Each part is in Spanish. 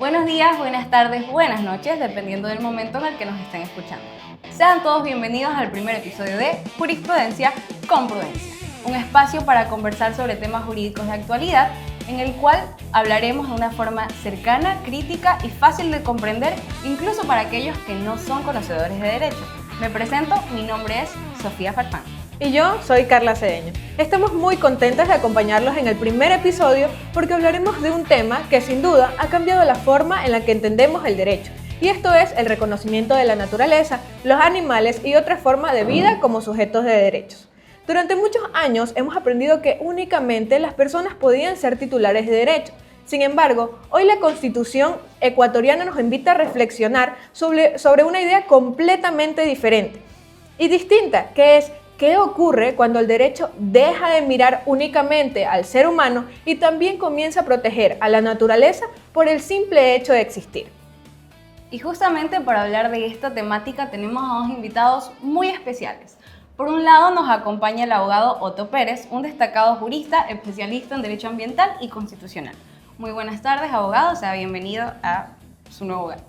Buenos días, buenas tardes, buenas noches, dependiendo del momento en el que nos estén escuchando. Sean todos bienvenidos al primer episodio de Jurisprudencia con Prudencia, un espacio para conversar sobre temas jurídicos de actualidad, en el cual hablaremos de una forma cercana, crítica y fácil de comprender, incluso para aquellos que no son conocedores de derecho. Me presento, mi nombre es Sofía Farfán. Y yo soy Carla Cedeño. Estamos muy contentas de acompañarlos en el primer episodio porque hablaremos de un tema que sin duda ha cambiado la forma en la que entendemos el derecho. Y esto es el reconocimiento de la naturaleza, los animales y otras formas de vida como sujetos de derechos. Durante muchos años hemos aprendido que únicamente las personas podían ser titulares de derechos. Sin embargo, hoy la Constitución ecuatoriana nos invita a reflexionar sobre una idea completamente diferente y distinta, que es ¿qué ocurre cuando el derecho deja de mirar únicamente al ser humano y también comienza a proteger a la naturaleza por el simple hecho de existir? Y justamente para hablar de esta temática tenemos a dos invitados muy especiales. Por un lado nos acompaña el abogado Otto Pérez, un destacado jurista, especialista en Derecho Ambiental y Constitucional. Muy buenas tardes, abogado, sea bienvenido a su nuevo hogar.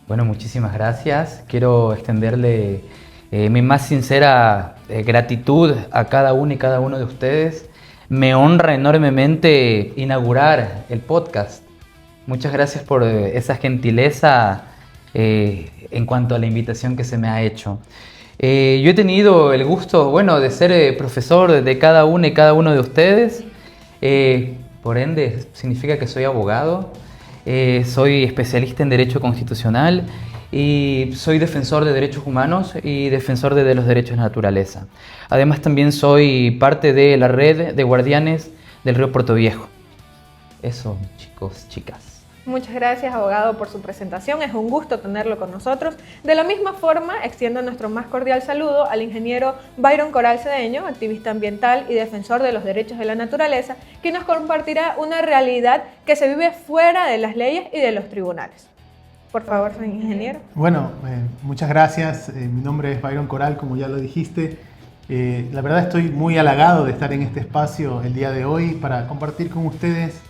Bueno, muchísimas gracias. Quiero extenderle mi más sincera gratitud a cada uno y cada uno de ustedes. Me honra enormemente inaugurar el podcast. Muchas gracias por esa gentileza en cuanto a la invitación que se me ha hecho. Yo he tenido el gusto, de ser profesor de cada uno y cada uno de ustedes. Por ende, significa que soy abogado, soy especialista en Derecho Constitucional y soy defensor de derechos humanos y defensor de los derechos de naturaleza. Además, también soy parte de la red de guardianes del río Puerto Viejo. Eso, chicos, chicas. Muchas gracias, abogado, por su presentación. Es un gusto tenerlo con nosotros. De la misma forma, extiendo nuestro más cordial saludo al ingeniero Byron Coral Cedeño, activista ambiental y defensor de los derechos de la naturaleza, que nos compartirá una realidad que se vive fuera de las leyes y de los tribunales. Por favor, señor ingeniero. Bueno, muchas gracias. Mi nombre es Byron Coral, como ya lo dijiste. La verdad estoy muy halagado de estar en este espacio el día de hoy para compartir con ustedes,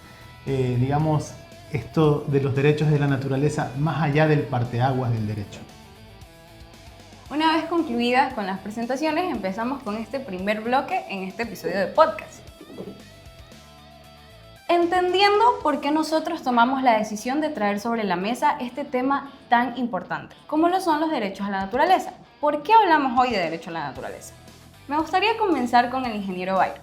esto de los derechos de la naturaleza más allá del parteaguas del derecho. Una vez concluidas con las presentaciones, empezamos con este primer bloque en este episodio de podcast. Entendiendo por qué nosotros tomamos la decisión de traer sobre la mesa este tema tan importante, como lo son los derechos a la naturaleza. ¿Por qué hablamos hoy de derecho a la naturaleza? Me gustaría comenzar con el ingeniero Byron.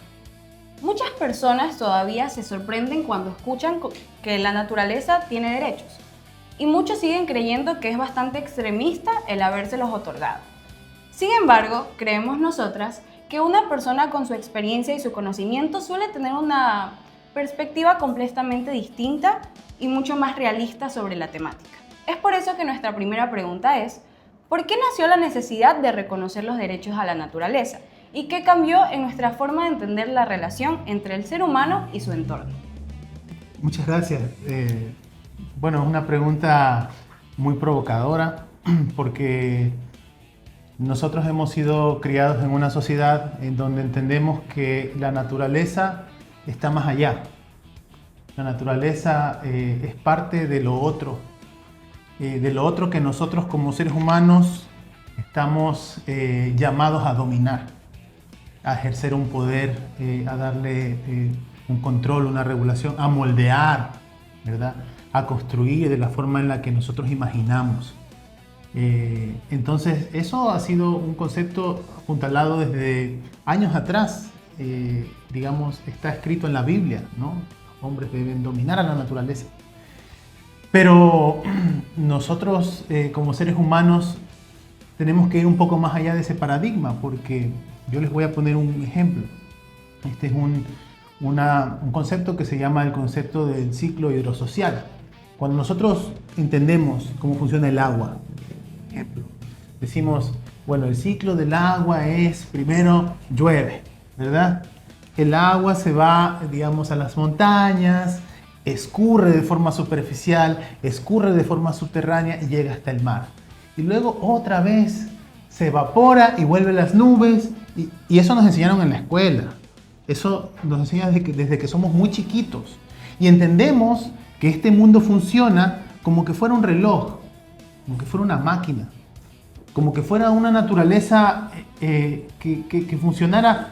Muchas personas todavía se sorprenden cuando escuchan que la naturaleza tiene derechos, y muchos siguen creyendo que es bastante extremista el habérselos otorgado. Sin embargo, creemos nosotras que una persona con su experiencia y su conocimiento suele tener una perspectiva completamente distinta y mucho más realista sobre la temática. Es por eso que nuestra primera pregunta es: ¿por qué nació la necesidad de reconocer los derechos a la naturaleza? ¿Y qué cambió en nuestra forma de entender la relación entre el ser humano y su entorno? Muchas gracias. Es una pregunta muy provocadora porque nosotros hemos sido criados en una sociedad en donde entendemos que la naturaleza está más allá. La naturaleza es parte de lo otro que nosotros como seres humanos estamos llamados a dominar, a ejercer un poder, a darle un control, una regulación, a moldear, ¿verdad? A construir de la forma en la que nosotros imaginamos. Entonces, eso ha sido un concepto apuntalado desde años atrás. Está escrito en la Biblia, ¿no? Los hombres deben dominar a la naturaleza. Pero nosotros, como seres humanos, tenemos que ir un poco más allá de ese paradigma, porque yo les voy a poner un ejemplo. Este es un concepto que se llama el concepto del ciclo hidrosocial. Cuando nosotros entendemos cómo funciona el agua, por ejemplo, decimos, el ciclo del agua es, primero llueve, ¿verdad? El agua se va, a las montañas, escurre de forma superficial, escurre de forma subterránea y llega hasta el mar. Y luego otra vez se evapora y vuelve a las nubes. Y eso nos enseñaron en la escuela. Eso nos enseña desde que somos muy chiquitos. Y entendemos que este mundo funciona como que fuera un reloj, como que fuera una máquina, como que fuera una naturaleza que funcionara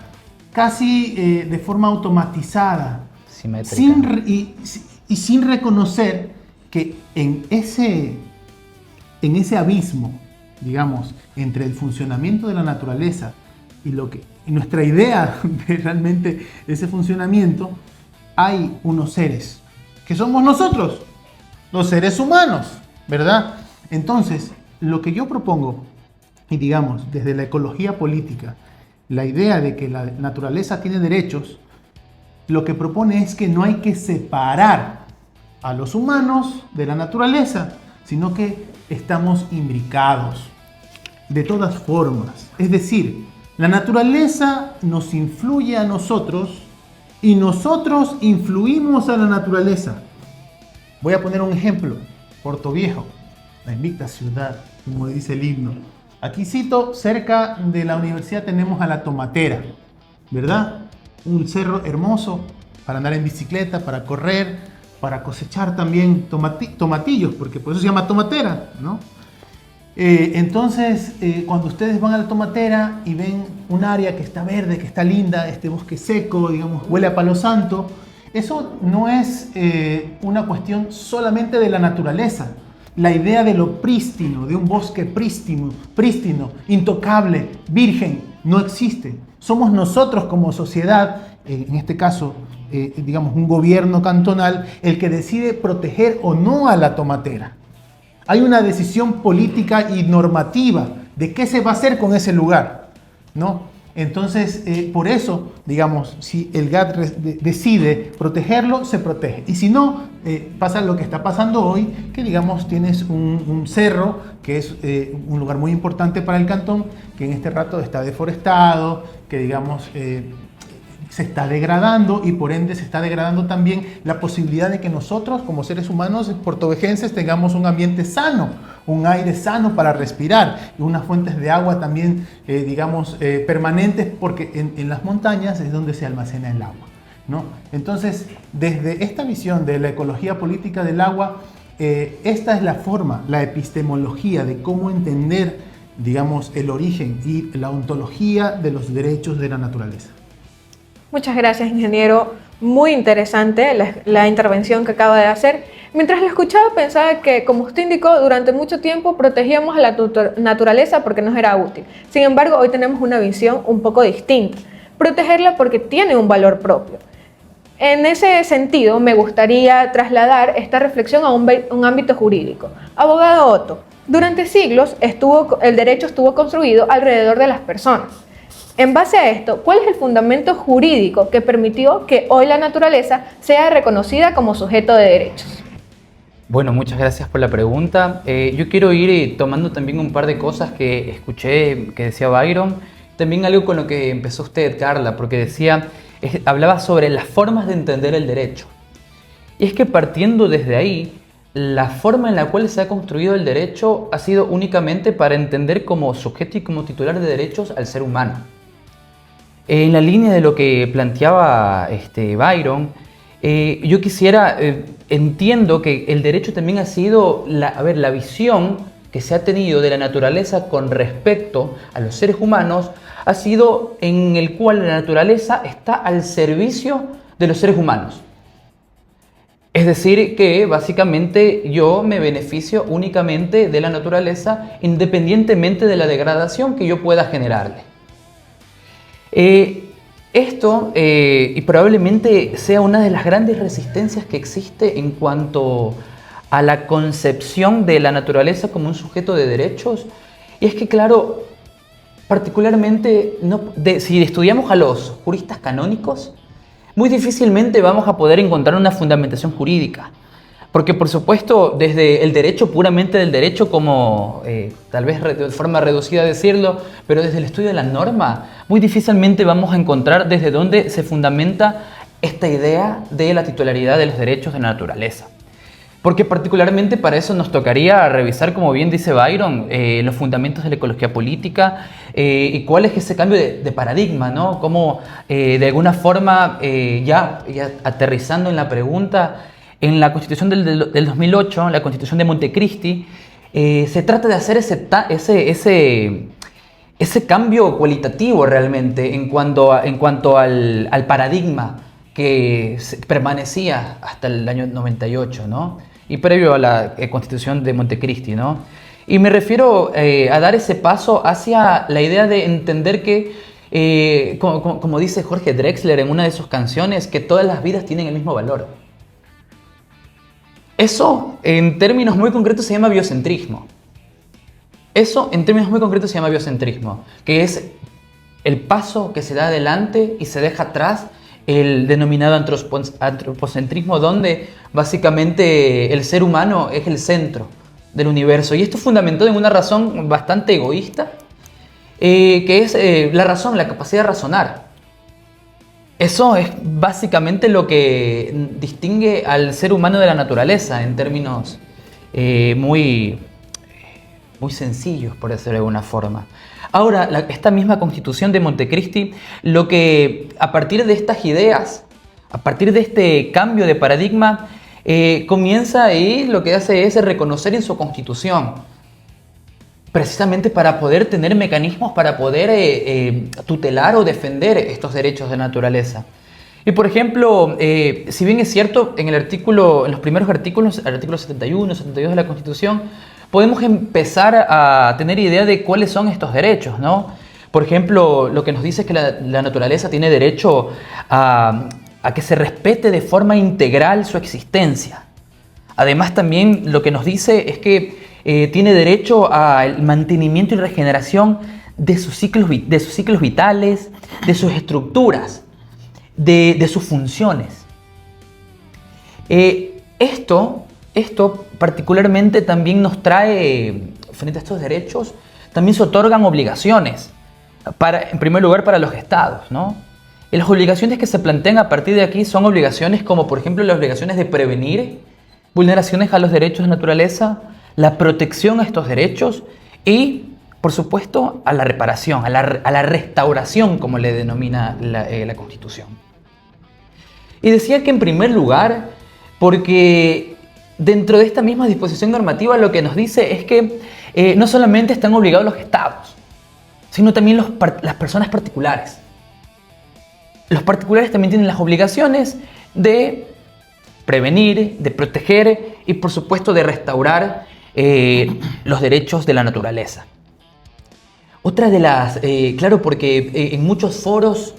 casi de forma automatizada, Simétrica. y sin reconocer que en ese abismo, digamos, entre el funcionamiento de la naturaleza y nuestra idea de realmente ese funcionamiento, hay unos seres que somos nosotros, los seres humanos, ¿verdad? Entonces, lo que yo propongo, y digamos, desde la ecología política, la idea de que la naturaleza tiene derechos, lo que propone es que no hay que separar a los humanos de la naturaleza, sino que estamos imbricados de todas formas. Es decir, la naturaleza nos influye a nosotros y nosotros influimos a la naturaleza. Voy a poner un ejemplo. Portoviejo, la invicta ciudad, como dice el himno. Aquí cito, cerca de la universidad tenemos a la Tomatera, ¿verdad? Un cerro hermoso para andar en bicicleta, para correr, para cosechar también tomatillos, porque por eso se llama tomatera, ¿no? Entonces, cuando ustedes van a la Tomatera y ven un área que está verde, que está linda, este bosque seco, digamos, huele a palo santo, eso no es una cuestión solamente de la naturaleza. La idea de lo prístino, de un bosque prístino, intocable, virgen, no existe. Somos nosotros como sociedad, en este caso, digamos, un gobierno cantonal, el que decide proteger o no a la tomatera. Hay una decisión política y normativa de qué se va a hacer con ese lugar, ¿no? Entonces, por eso, digamos, si el GAT decide protegerlo, se protege. Y si no, pasa lo que está pasando hoy, que digamos tienes un cerro, que es un lugar muy importante para el cantón, que en este rato está deforestado, que digamos se está degradando y por ende se está degradando también la posibilidad de que nosotros como seres humanos portovejenses tengamos un ambiente sano, un aire sano para respirar y unas fuentes de agua también, digamos, permanentes, porque en las montañas es donde se almacena el agua, ¿no? Entonces, desde esta visión de la ecología política del agua, esta es la forma, la epistemología de cómo entender, digamos, el origen y la ontología de los derechos de la naturaleza. Muchas gracias, ingeniero. Muy interesante la intervención que acaba de hacer. Mientras la escuchaba pensaba que, como usted indicó, durante mucho tiempo protegíamos a la naturaleza porque nos era útil. Sin embargo, hoy tenemos una visión un poco distinta. Protegerla porque tiene un valor propio. En ese sentido, me gustaría trasladar esta reflexión a un ámbito jurídico. Abogado Otto, durante siglos el derecho estuvo construido alrededor de las personas. En base a esto, ¿cuál es el fundamento jurídico que permitió que hoy la naturaleza sea reconocida como sujeto de derechos? Bueno, muchas gracias por la pregunta. Yo quiero ir tomando también un par de cosas que escuché que decía Byron, también algo con lo que empezó usted, Carla, porque hablaba sobre las formas de entender el derecho. Y es que partiendo desde ahí, la forma en la cual se ha construido el derecho ha sido únicamente para entender como sujeto y como titular de derechos al ser humano. En la línea de lo que planteaba Byron, yo entiendo que el derecho también ha sido la visión que se ha tenido de la naturaleza con respecto a los seres humanos, ha sido en el cual la naturaleza está al servicio de los seres humanos. Es decir, que básicamente yo me beneficio únicamente de la naturaleza independientemente de la degradación que yo pueda generarle. Esto y probablemente sea una de las grandes resistencias que existe en cuanto a la concepción de la naturaleza como un sujeto de derechos, y es que claro, particularmente si estudiamos a los juristas canónicos, muy difícilmente vamos a poder encontrar una fundamentación jurídica. Porque por supuesto, desde el derecho, puramente del derecho, como tal vez de forma reducida decirlo, pero desde el estudio de la norma, muy difícilmente vamos a encontrar desde dónde se fundamenta esta idea de la titularidad de los derechos de la naturaleza. Porque particularmente para eso nos tocaría revisar, como bien dice Byron, los fundamentos de la ecología política y cuál es ese cambio de paradigma, ¿no? Cómo de alguna forma, ya aterrizando en la pregunta, en la Constitución del 2008, la Constitución de Montecristi, se trata de hacer ese cambio cualitativo realmente en cuanto al paradigma que permanecía hasta el año 98, ¿no? Y previo a la Constitución de Montecristi, ¿no? Y me refiero a dar ese paso hacia la idea de entender que, como dice Jorge Drexler en una de sus canciones, que todas las vidas tienen el mismo valor. Eso, en términos muy concretos, se llama biocentrismo. Que es el paso que se da adelante y se deja atrás el denominado antropocentrismo, donde básicamente el ser humano es el centro del universo. Y esto es fundamentado en una razón bastante egoísta, que es la capacidad de razonar. Eso es básicamente lo que distingue al ser humano de la naturaleza en términos muy sencillos, por decirlo de alguna forma. Ahora, esta misma Constitución de Montecristi, lo que a partir de estas ideas, a partir de este cambio de paradigma, comienza y lo que hace es reconocer en su Constitución, precisamente para poder tener mecanismos para poder tutelar o defender estos derechos de naturaleza. Y por ejemplo, si bien es cierto, en los primeros artículos, el artículo 71, 72 de la Constitución, podemos empezar a tener idea de cuáles son estos derechos, ¿no? Por ejemplo, lo que nos dice es que la naturaleza tiene derecho a que se respete de forma integral su existencia. Además, también lo que nos dice es que tiene derecho al mantenimiento y regeneración de sus ciclos vitales, de sus estructuras, de sus funciones. Esto particularmente también nos trae, frente a estos derechos, también se otorgan obligaciones, en primer lugar para los estados, ¿no? Y las obligaciones que se plantean a partir de aquí son obligaciones como, por ejemplo, las obligaciones de prevenir vulneraciones a los derechos de naturaleza, la protección a estos derechos y, por supuesto, a la reparación, a la restauración, como le denomina la Constitución. Y decía que en primer lugar, porque dentro de esta misma disposición normativa lo que nos dice es que no solamente están obligados los estados, sino también las personas particulares. Los particulares también tienen las obligaciones de prevenir, de proteger y, por supuesto, de restaurar los derechos de la naturaleza. Otra de las, claro, porque en muchos foros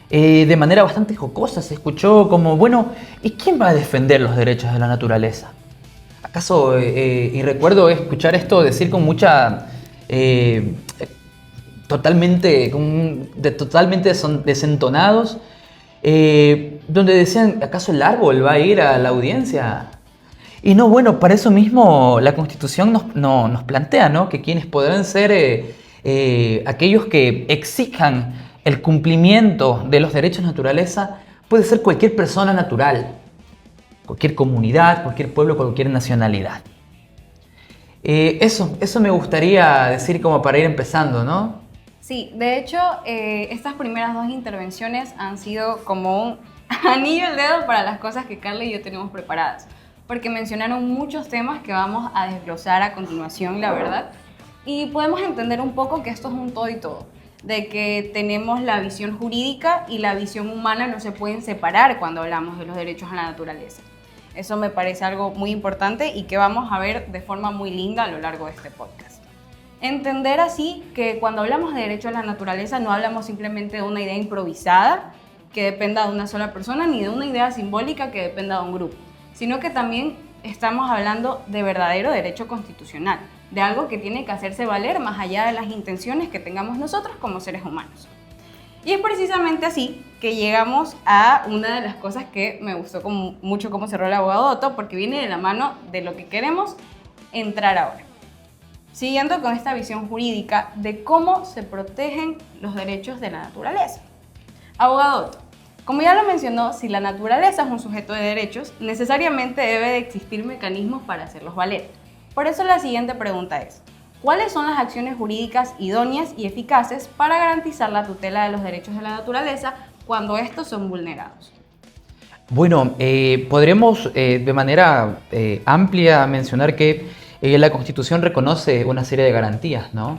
de manera bastante jocosa se escuchó como, bueno, ¿y quién va a defender los derechos de la naturaleza? ¿Acaso, y recuerdo escuchar esto decir con mucha, totalmente desentonados, donde decían, ¿acaso el árbol va a ir a la audiencia? Y no, bueno, para eso mismo la Constitución nos plantea, ¿no?, que quienes podrán ser aquellos que exijan el cumplimiento de los derechos de naturaleza puede ser cualquier persona natural, cualquier comunidad, cualquier pueblo, cualquier nacionalidad. Eso me gustaría decir como para ir empezando, ¿no? Sí, de hecho, estas primeras dos intervenciones han sido como un anillo al dedo para las cosas que Carla y yo tenemos preparadas, porque mencionaron muchos temas que vamos a desglosar a continuación, la verdad, y podemos entender un poco que esto es un todo y todo, de que tenemos la visión jurídica y la visión humana no se pueden separar cuando hablamos de los derechos a la naturaleza. Eso me parece algo muy importante y que vamos a ver de forma muy linda a lo largo de este podcast. Entender así que cuando hablamos de derecho a la naturaleza no hablamos simplemente de una idea improvisada que dependa de una sola persona ni de una idea simbólica que dependa de un grupo, sino que también estamos hablando de verdadero derecho constitucional, de algo que tiene que hacerse valer más allá de las intenciones que tengamos nosotros como seres humanos. Y es precisamente así que llegamos a una de las cosas que me gustó mucho cómo cerró el abogado Otto, porque viene de la mano de lo que queremos entrar ahora. Siguiendo con esta visión jurídica de cómo se protegen los derechos de la naturaleza. Abogado Otto, como ya lo mencionó, si la naturaleza es un sujeto de derechos, necesariamente debe de existir mecanismos para hacerlos valer. Por eso la siguiente pregunta es, ¿cuáles son las acciones jurídicas idóneas y eficaces para garantizar la tutela de los derechos de la naturaleza cuando estos son vulnerados? Bueno, podremos de manera amplia mencionar que la Constitución reconoce una serie de garantías, ¿no?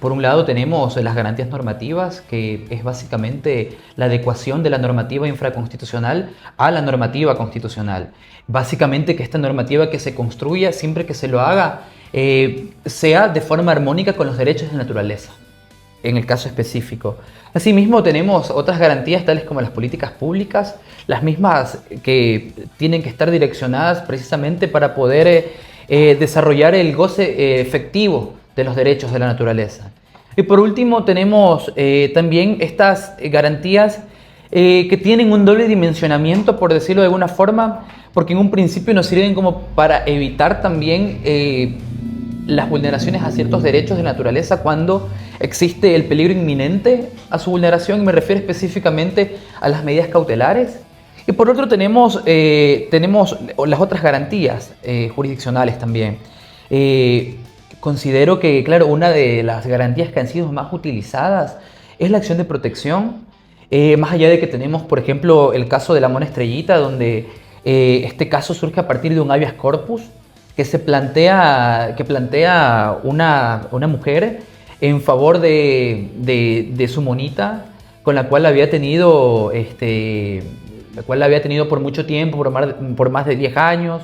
Por un lado tenemos las garantías normativas, que es básicamente la adecuación de la normativa infraconstitucional a la normativa constitucional. Básicamente que esta normativa que se construya, siempre que se lo haga, sea de forma armónica con los derechos de la naturaleza, en el caso específico. Asimismo, tenemos otras garantías tales como las políticas públicas, las mismas que tienen que estar direccionadas precisamente para poder desarrollar el goce efectivo de los derechos de la naturaleza. Y por último, tenemos también estas garantías que tienen un doble dimensionamiento, por decirlo de alguna forma, porque en un principio nos sirven como para evitar también las vulneraciones a ciertos derechos de naturaleza cuando existe el peligro inminente a su vulneración. Me refiero específicamente a las medidas cautelares. Y por otro tenemos las otras garantías jurisdiccionales también. Considero que, claro, una de las garantías que han sido más utilizadas es la acción de protección. Más allá de que tenemos, por ejemplo, el caso de la Mona Estrellita, donde este caso surge a partir de un habeas corpus que plantea una mujer en favor de su monita, con la cual había tenido por mucho tiempo, por más de 10 años.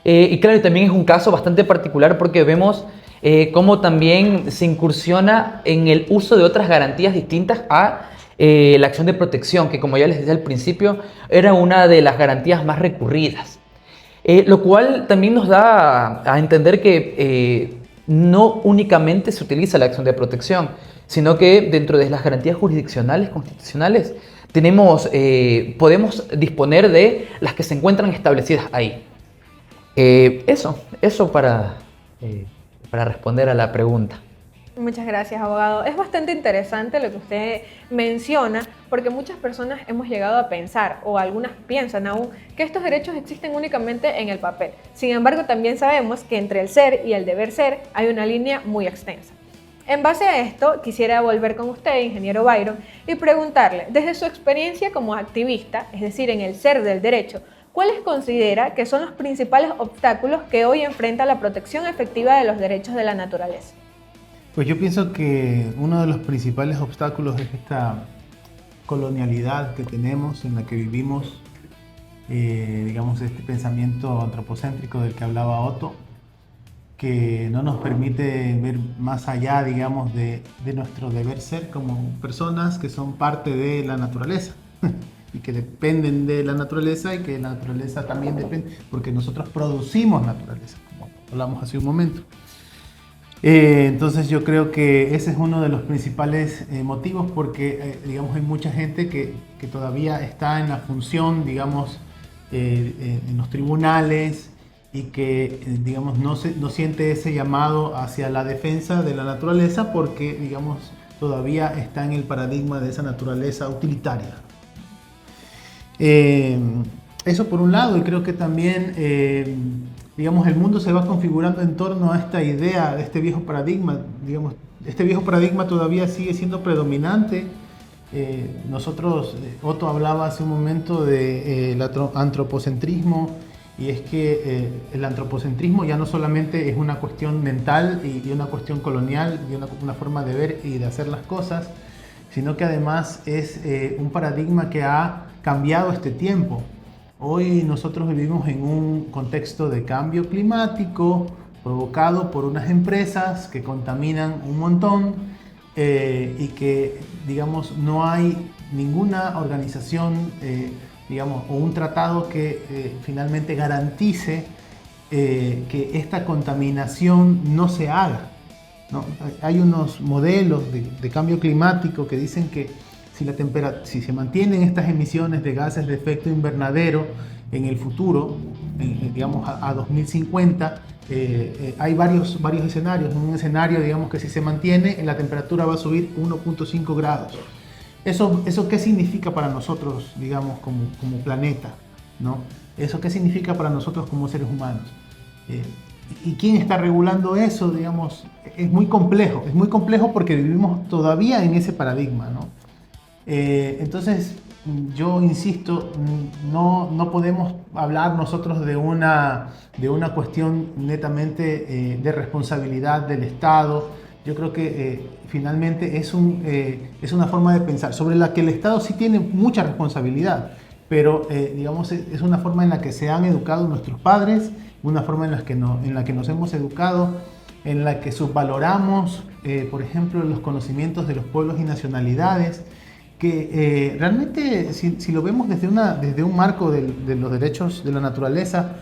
Y claro, también es un caso bastante particular porque vemos cómo también se incursiona en el uso de otras garantías distintas a la acción de protección, que como ya les decía al principio, era una de las garantías más recurridas. Lo cual también nos da a entender que no únicamente se utiliza la acción de protección, sino que dentro de las garantías jurisdiccionales, constitucionales, podemos disponer de las que se encuentran establecidas ahí. Eso para responder a la pregunta. Muchas gracias, abogado. Es bastante interesante lo que usted menciona, porque muchas personas hemos llegado a pensar, o algunas piensan aún, que estos derechos existen únicamente en el papel. Sin embargo, también sabemos que entre el ser y el deber ser hay una línea muy extensa. En base a esto, quisiera volver con usted, ingeniero Byron, y preguntarle, desde su experiencia como activista, es decir, en el ser del derecho, ¿cuáles considera que son los principales obstáculos que hoy enfrenta la protección efectiva de los derechos de la naturaleza? Pues yo pienso que uno de los principales obstáculos es esta colonialidad que tenemos, en la que vivimos, digamos, este pensamiento antropocéntrico del que hablaba Otto, que no nos permite ver más allá, digamos, de nuestro deber ser como personas que son parte de la naturaleza y que dependen de la naturaleza, y que la naturaleza también depende, porque nosotros producimos naturaleza, como hablamos hace un momento. Entonces yo creo que ese es uno de los principales motivos, porque digamos, hay mucha gente que todavía está en la función, digamos, en los tribunales, y que digamos, no siente ese llamado hacia la defensa de la naturaleza, porque digamos, todavía está en el paradigma de esa naturaleza utilitaria. Eso por un lado, y creo que también digamos, el mundo se va configurando en torno a esta idea, de este viejo paradigma. Digamos, este viejo paradigma todavía sigue siendo predominante. Otto hablaba hace un momento del antropocentrismo, y es que el antropocentrismo ya no solamente es una cuestión mental y una cuestión colonial y una forma de ver y de hacer las cosas, sino que además es un paradigma que ha cambiado este tiempo. Hoy nosotros vivimos en un contexto de cambio climático provocado por unas empresas que contaminan un montón, y que, digamos, no hay ninguna organización, digamos, o un tratado que finalmente garantice que esta contaminación no se haga, ¿no? Hay unos modelos de cambio climático que dicen que si se mantienen estas emisiones de gases de efecto invernadero en el futuro, digamos a 2050, hay varios escenarios. Un escenario, digamos, que si se mantiene, la temperatura va a subir 1.5 grados. ¿Eso qué significa para nosotros, digamos, como planeta, ¿no? ¿Eso qué significa para nosotros como seres humanos? ¿Y quién está regulando eso? Digamos, es muy complejo porque vivimos todavía en ese paradigma, ¿no? Entonces, yo insisto, no podemos hablar nosotros de una cuestión netamente de responsabilidad del Estado. Yo creo que finalmente es una forma de pensar sobre la que el Estado sí tiene mucha responsabilidad, pero digamos es una forma en la que se han educado nuestros padres, una forma en la que nos hemos educado, en la que subvaloramos, por ejemplo, los conocimientos de los pueblos y nacionalidades, que realmente, si lo vemos desde un marco de los derechos de la naturaleza,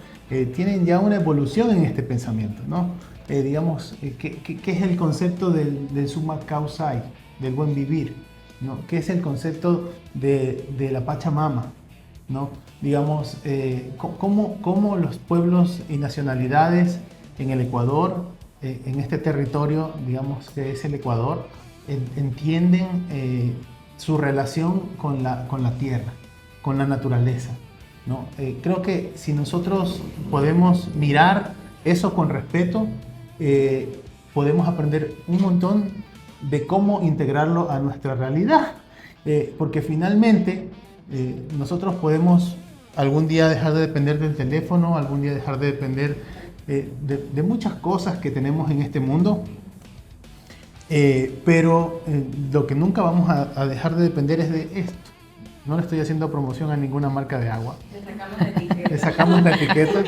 tienen ya una evolución en este pensamiento, ¿no? Digamos, ¿qué es el concepto del summa causae, del buen vivir, ¿no? ¿Qué es el concepto de la Pachamama, ¿no? Digamos, cómo los pueblos y nacionalidades en el Ecuador, en este territorio, digamos, que es el Ecuador, entienden su relación con la tierra, con la naturaleza, ¿no? Creo que si nosotros podemos mirar eso con respeto, podemos aprender un montón de cómo integrarlo a nuestra realidad, porque finalmente nosotros podemos algún día dejar de depender del teléfono, algún día dejar de depender de muchas cosas que tenemos en este mundo. Pero lo que nunca vamos a dejar de depender es de esto. No le estoy haciendo promoción a ninguna marca de agua. Le sacamos la etiqueta.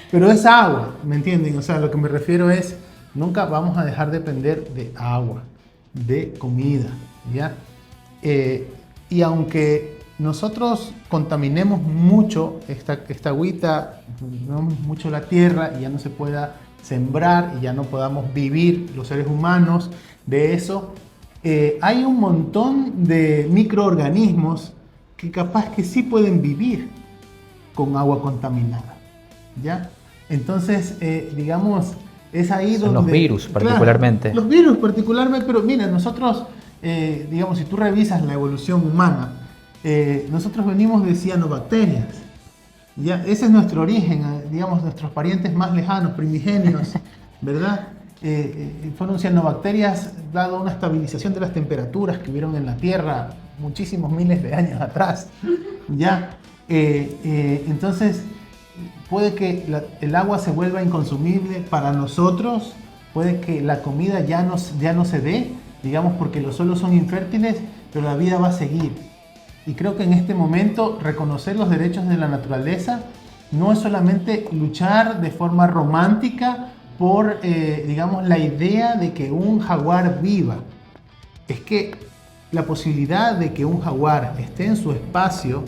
Pero es agua, ¿me entienden? O sea, lo que me refiero es, nunca vamos a dejar de depender de agua, de comida, ¿ya? Y aunque nosotros contaminemos mucho esta agüita, mucho la tierra y ya no se pueda sembrar y ya no podamos vivir los seres humanos de eso, hay un montón de microorganismos que capaz que sí pueden vivir con agua contaminada, ¿ya? Entonces, digamos, es ahí son donde... los virus particularmente. Claro, los virus particularmente, pero mira, nosotros, digamos, si tú revisas la evolución humana, nosotros venimos de cianobacterias, ¿ya? Ese es nuestro origen, digamos, nuestros parientes más lejanos, primigenios, ¿verdad? Fueron cianobacterias dado una estabilización de las temperaturas que hubieron en la Tierra muchísimos miles de años atrás, ¿ya? Entonces, puede que el agua se vuelva inconsumible para nosotros, puede que la comida ya no se dé, digamos, porque los suelos son infértiles, pero la vida va a seguir. Y creo que en este momento reconocer los derechos de la naturaleza no es solamente luchar de forma romántica por, digamos, la idea de que un jaguar viva. Es que la posibilidad de que un jaguar esté en su espacio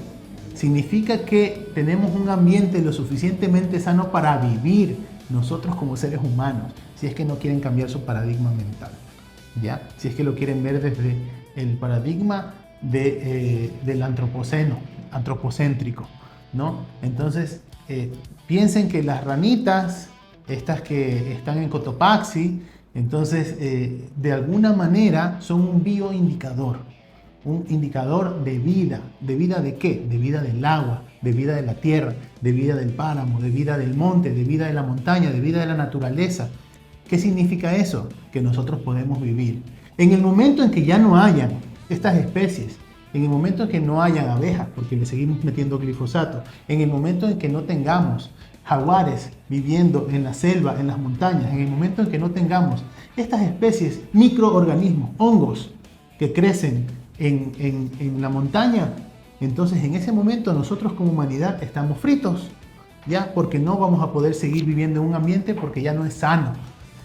significa que tenemos un ambiente lo suficientemente sano para vivir nosotros como seres humanos, si es que no quieren cambiar su paradigma mental, ¿ya? Si es que lo quieren ver desde el paradigma del antropocéntrico, ¿no? Entonces, piensen que las ranitas, estas que están en Cotopaxi, entonces, de alguna manera son un bioindicador, un indicador de vida. ¿De vida de qué? De vida del agua, de vida de la tierra, de vida del páramo, de vida del monte, de vida de la montaña, de vida de la naturaleza. ¿Qué significa eso? Que nosotros podemos vivir. En el momento en que ya no hayan estas especies, en el momento en que no hayan abejas, porque le seguimos metiendo glifosato, en el momento en que no tengamos jaguares viviendo en la selva, en las montañas, en el momento en que no tengamos estas especies, microorganismos, hongos que crecen en la montaña, entonces en ese momento nosotros como humanidad estamos fritos, ¿ya? Porque no vamos a poder seguir viviendo en un ambiente porque ya no es sano.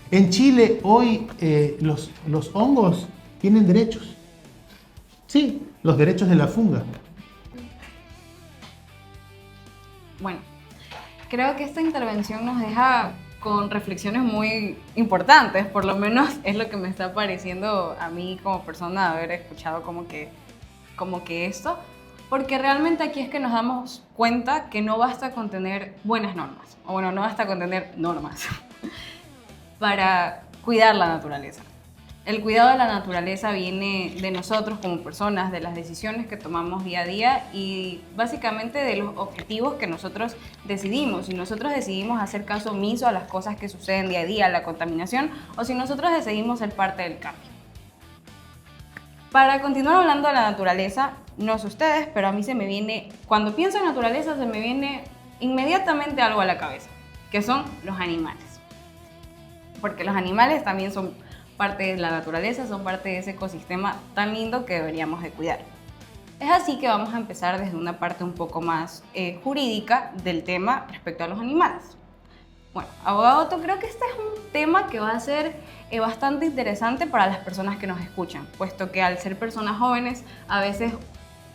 En Chile hoy los hongos tienen derechos. Sí, los derechos de la funga. Bueno, creo que esta intervención nos deja con reflexiones muy importantes, por lo menos es lo que me está pareciendo a mí como persona haber escuchado como que esto, porque realmente aquí es que nos damos cuenta que no basta con tener buenas normas, o bueno, no basta con tener normas para cuidar la naturaleza. El cuidado de la naturaleza viene de nosotros como personas, de las decisiones que tomamos día a día y básicamente de los objetivos que nosotros decidimos. Si nosotros decidimos hacer caso omiso a las cosas que suceden día a día, la contaminación, o si nosotros decidimos ser parte del cambio. Para continuar hablando de la naturaleza, no sé ustedes, pero a mí cuando pienso en naturaleza, se me viene inmediatamente algo a la cabeza, que son los animales. Porque los animales también son parte de la naturaleza, son parte de ese ecosistema tan lindo que deberíamos de cuidar. Es así que vamos a empezar desde una parte un poco más jurídica del tema respecto a los animales. Bueno, abogado Otto, creo que este es un tema que va a ser bastante interesante para las personas que nos escuchan, puesto que al ser personas jóvenes, a veces,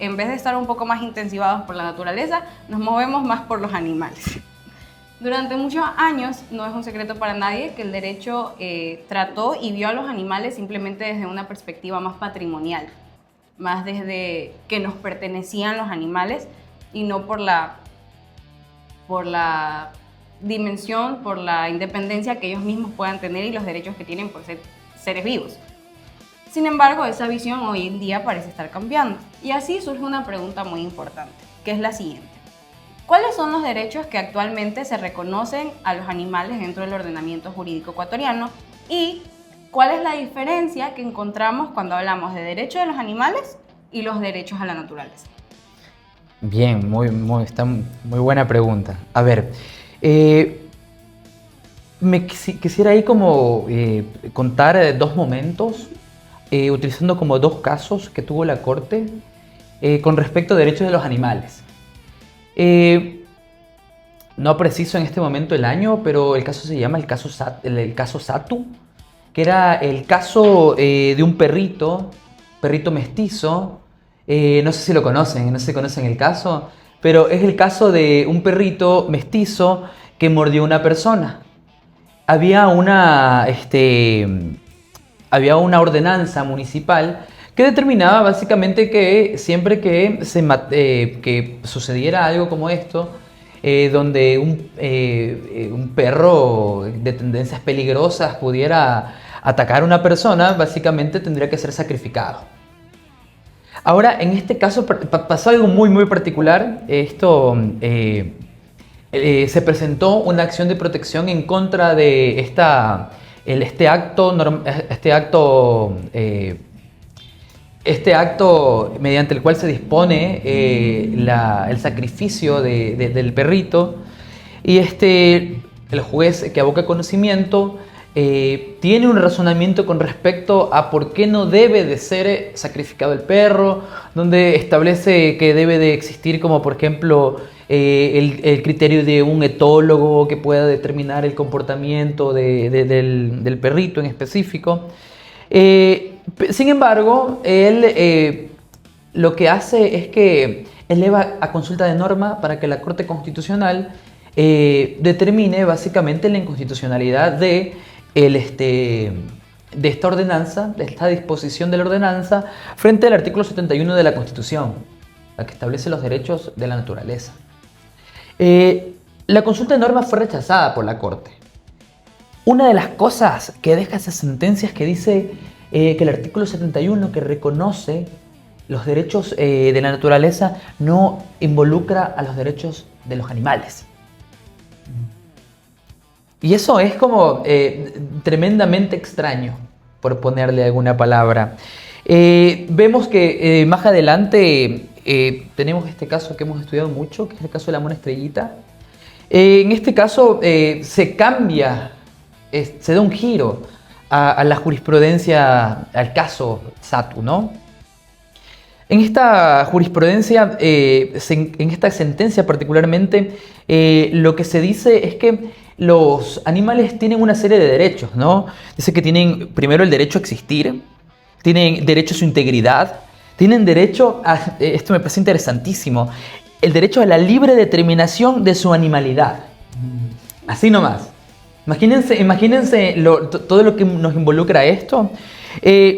en vez de estar un poco más intensivados por la naturaleza, nos movemos más por los animales. Durante muchos años, no es un secreto para nadie que el derecho trató y vio a los animales simplemente desde una perspectiva más patrimonial, más desde que nos pertenecían los animales y no por la dimensión, por la independencia que ellos mismos puedan tener y los derechos que tienen por ser seres vivos. Sin embargo, esa visión hoy en día parece estar cambiando. Y así surge una pregunta muy importante, que es la siguiente. ¿Cuáles son los derechos que actualmente se reconocen a los animales dentro del ordenamiento jurídico ecuatoriano? ¿Y cuál es la diferencia que encontramos cuando hablamos de derechos de los animales y los derechos a la naturaleza? Bien, está muy buena pregunta. A ver, quisiera ahí como contar dos momentos, utilizando como dos casos que tuvo la Corte con respecto a derechos de los animales. No preciso en este momento el año, pero el caso se llama el caso Satu, que era el caso de un perrito mestizo. No sé si lo conocen, no sé si conocen el caso, pero es el caso de un perrito mestizo que mordió a una persona. Había una ordenanza municipal que determinaba básicamente que siempre que sucediera algo como esto, donde un perro de tendencias peligrosas pudiera atacar a una persona, básicamente tendría que ser sacrificado. Ahora, en este caso pasó algo muy particular. Se presentó una acción de protección en contra de este acto mediante el cual se dispone el sacrificio del perrito, y el juez que aboca conocimiento tiene un razonamiento con respecto a por qué no debe de ser sacrificado el perro, donde establece que debe de existir, como por ejemplo el criterio de un etólogo que pueda determinar el comportamiento del perrito en específico. Sin embargo, él lo que hace es que eleva a consulta de norma para que la Corte Constitucional determine básicamente la inconstitucionalidad de esta ordenanza, de esta disposición de la ordenanza, frente al artículo 71 de la Constitución, la que establece los derechos de la naturaleza. La consulta de norma fue rechazada por la Corte. Una de las cosas que deja esa sentencia es que dice que el artículo 71, que reconoce los derechos de la naturaleza, no involucra a los derechos de los animales. Y eso es como tremendamente extraño, por ponerle alguna palabra. Vemos que más adelante tenemos este caso que hemos estudiado mucho, que es el caso de la mona estrellita. En este caso se cambia, se da un giro a la jurisprudencia, al caso Satu, ¿no? En esta jurisprudencia, en esta sentencia particularmente, lo que se dice es que los animales tienen una serie de derechos, ¿no? Dice que tienen primero el derecho a existir, tienen derecho a su integridad, tienen derecho a, esto me parece interesantísimo, el derecho a la libre determinación de su animalidad. Así nomás. Imagínense todo lo que nos involucra esto.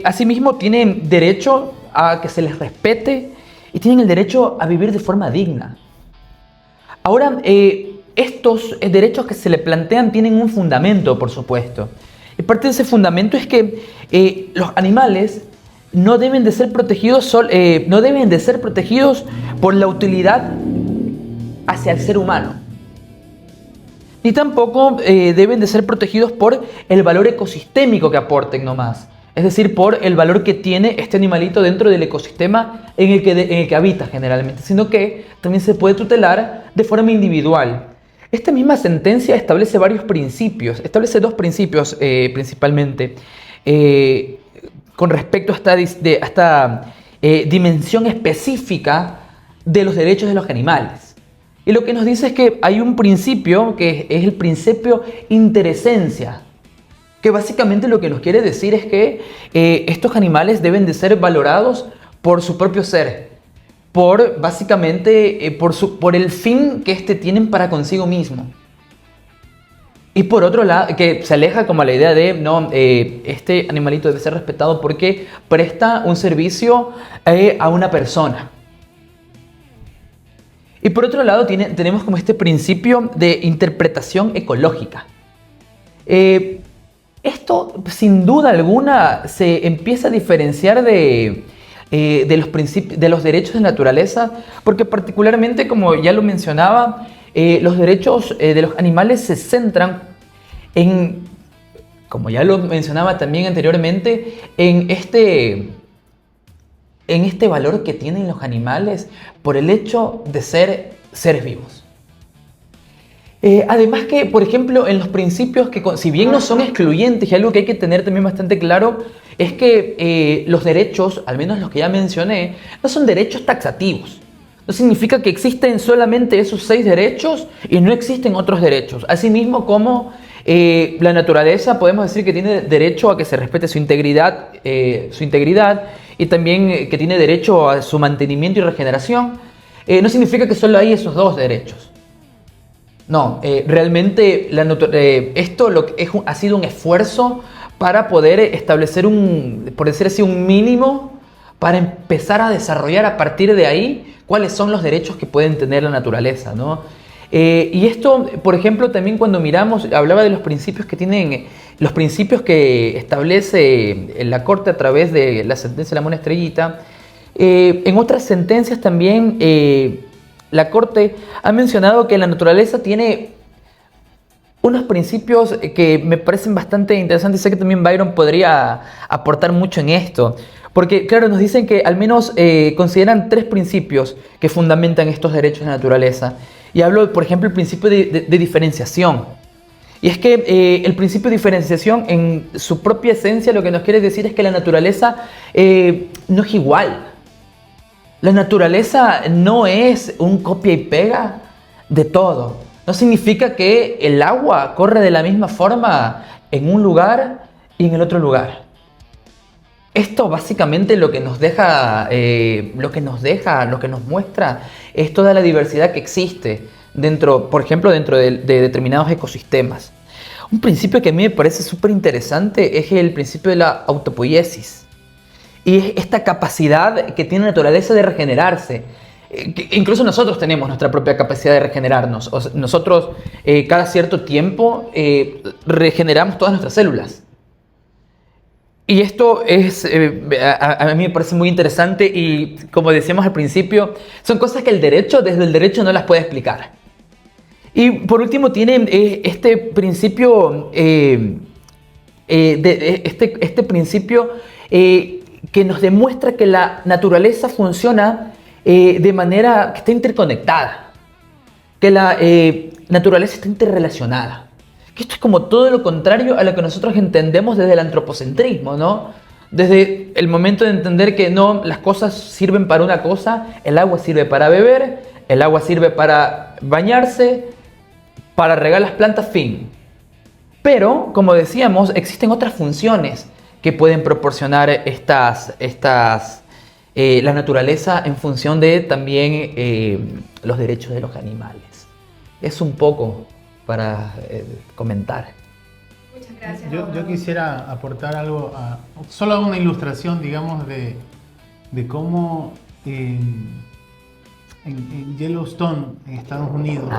Asimismo, tienen derecho a que se les respete y tienen el derecho a vivir de forma digna. Ahora, estos derechos que se le plantean tienen un fundamento, por supuesto. Y parte de ese fundamento es que los animales no deben de ser protegidos por la utilidad hacia el ser humano. Ni tampoco deben de ser protegidos por el valor ecosistémico que aporten nomás. Es decir, por el valor que tiene este animalito dentro del ecosistema en el que habita generalmente, sino que también se puede tutelar de forma individual. Esta misma sentencia establece varios principios, establece dos principios principalmente con respecto a esta dimensión específica de los derechos de los animales. Y lo que nos dice es que hay un principio que es el principio interesencia, que básicamente lo que nos quiere decir es que estos animales deben de ser valorados por su propio ser, básicamente por el fin que tienen para consigo mismo. Y por otro lado, que se aleja como la idea de, no, este animalito debe ser respetado porque presta un servicio a una persona. Y por otro lado tenemos como este principio de interpretación ecológica. Esto, sin duda alguna, se empieza a diferenciar de los derechos de naturaleza, porque particularmente, como ya lo mencionaba, los derechos de los animales se centran en, como ya lo mencionaba también anteriormente, en este valor que tienen los animales por el hecho de ser seres vivos. Además que, por ejemplo, en los principios que, si bien no son excluyentes, y algo que hay que tener también bastante claro, es que los derechos, al menos los que ya mencioné, no son derechos taxativos. No significa que existen solamente esos 6 derechos y no existen otros derechos. Asimismo como la naturaleza, podemos decir que tiene derecho a que se respete su integridad y también que tiene derecho a su mantenimiento y regeneración. No significa que solo hay esos 2 derechos. No, realmente esto ha sido un esfuerzo para poder establecer por decir así, un mínimo para empezar a desarrollar a partir de ahí cuáles son los derechos que pueden tener la naturaleza, ¿no? Y esto, por ejemplo, también cuando miramos, hablaba de los principios que establece la Corte a través de la sentencia de la Mona Estrellita. En otras sentencias también la Corte ha mencionado que la naturaleza tiene unos principios que me parecen bastante interesantes. Sé que también Byron podría aportar mucho en esto. Porque, claro, nos dicen que al menos consideran 3 principios que fundamentan estos derechos de naturaleza. Y hablo, por ejemplo, el principio de diferenciación. Y es que el principio de diferenciación, en su propia esencia, lo que nos quiere decir es que la naturaleza no es igual. La naturaleza no es un copia y pega de todo. No significa que el agua corre de la misma forma en un lugar y en el otro lugar. Esto básicamente lo que nos muestra es toda la diversidad que existe por ejemplo, dentro de determinados ecosistemas. Un principio que a mí me parece súper interesante es el principio de la autopoiesis. Y es esta capacidad que tiene la naturaleza de regenerarse. Incluso nosotros tenemos nuestra propia capacidad de regenerarnos. Nosotros cada cierto tiempo regeneramos todas nuestras células. Y esto a mí me parece muy interesante y, como decíamos al principio, son cosas que desde el derecho no las puede explicar. Y por último tiene este principio, este principio que nos demuestra que la naturaleza funciona de manera que está interconectada, que la naturaleza está interrelacionada. Que esto es como todo lo contrario a lo que nosotros entendemos desde el antropocentrismo, ¿no? Desde el momento de entender que no, las cosas sirven para una cosa, el agua sirve para beber, el agua sirve para bañarse, para regar las plantas, fin. Pero, como decíamos, existen otras funciones que pueden proporcionar la naturaleza en función de también los derechos de los animales. Es un poco para comentar. Muchas gracias. Yo quisiera aportar algo, solo una ilustración, digamos, de cómo en Yellowstone, en Estados Unidos,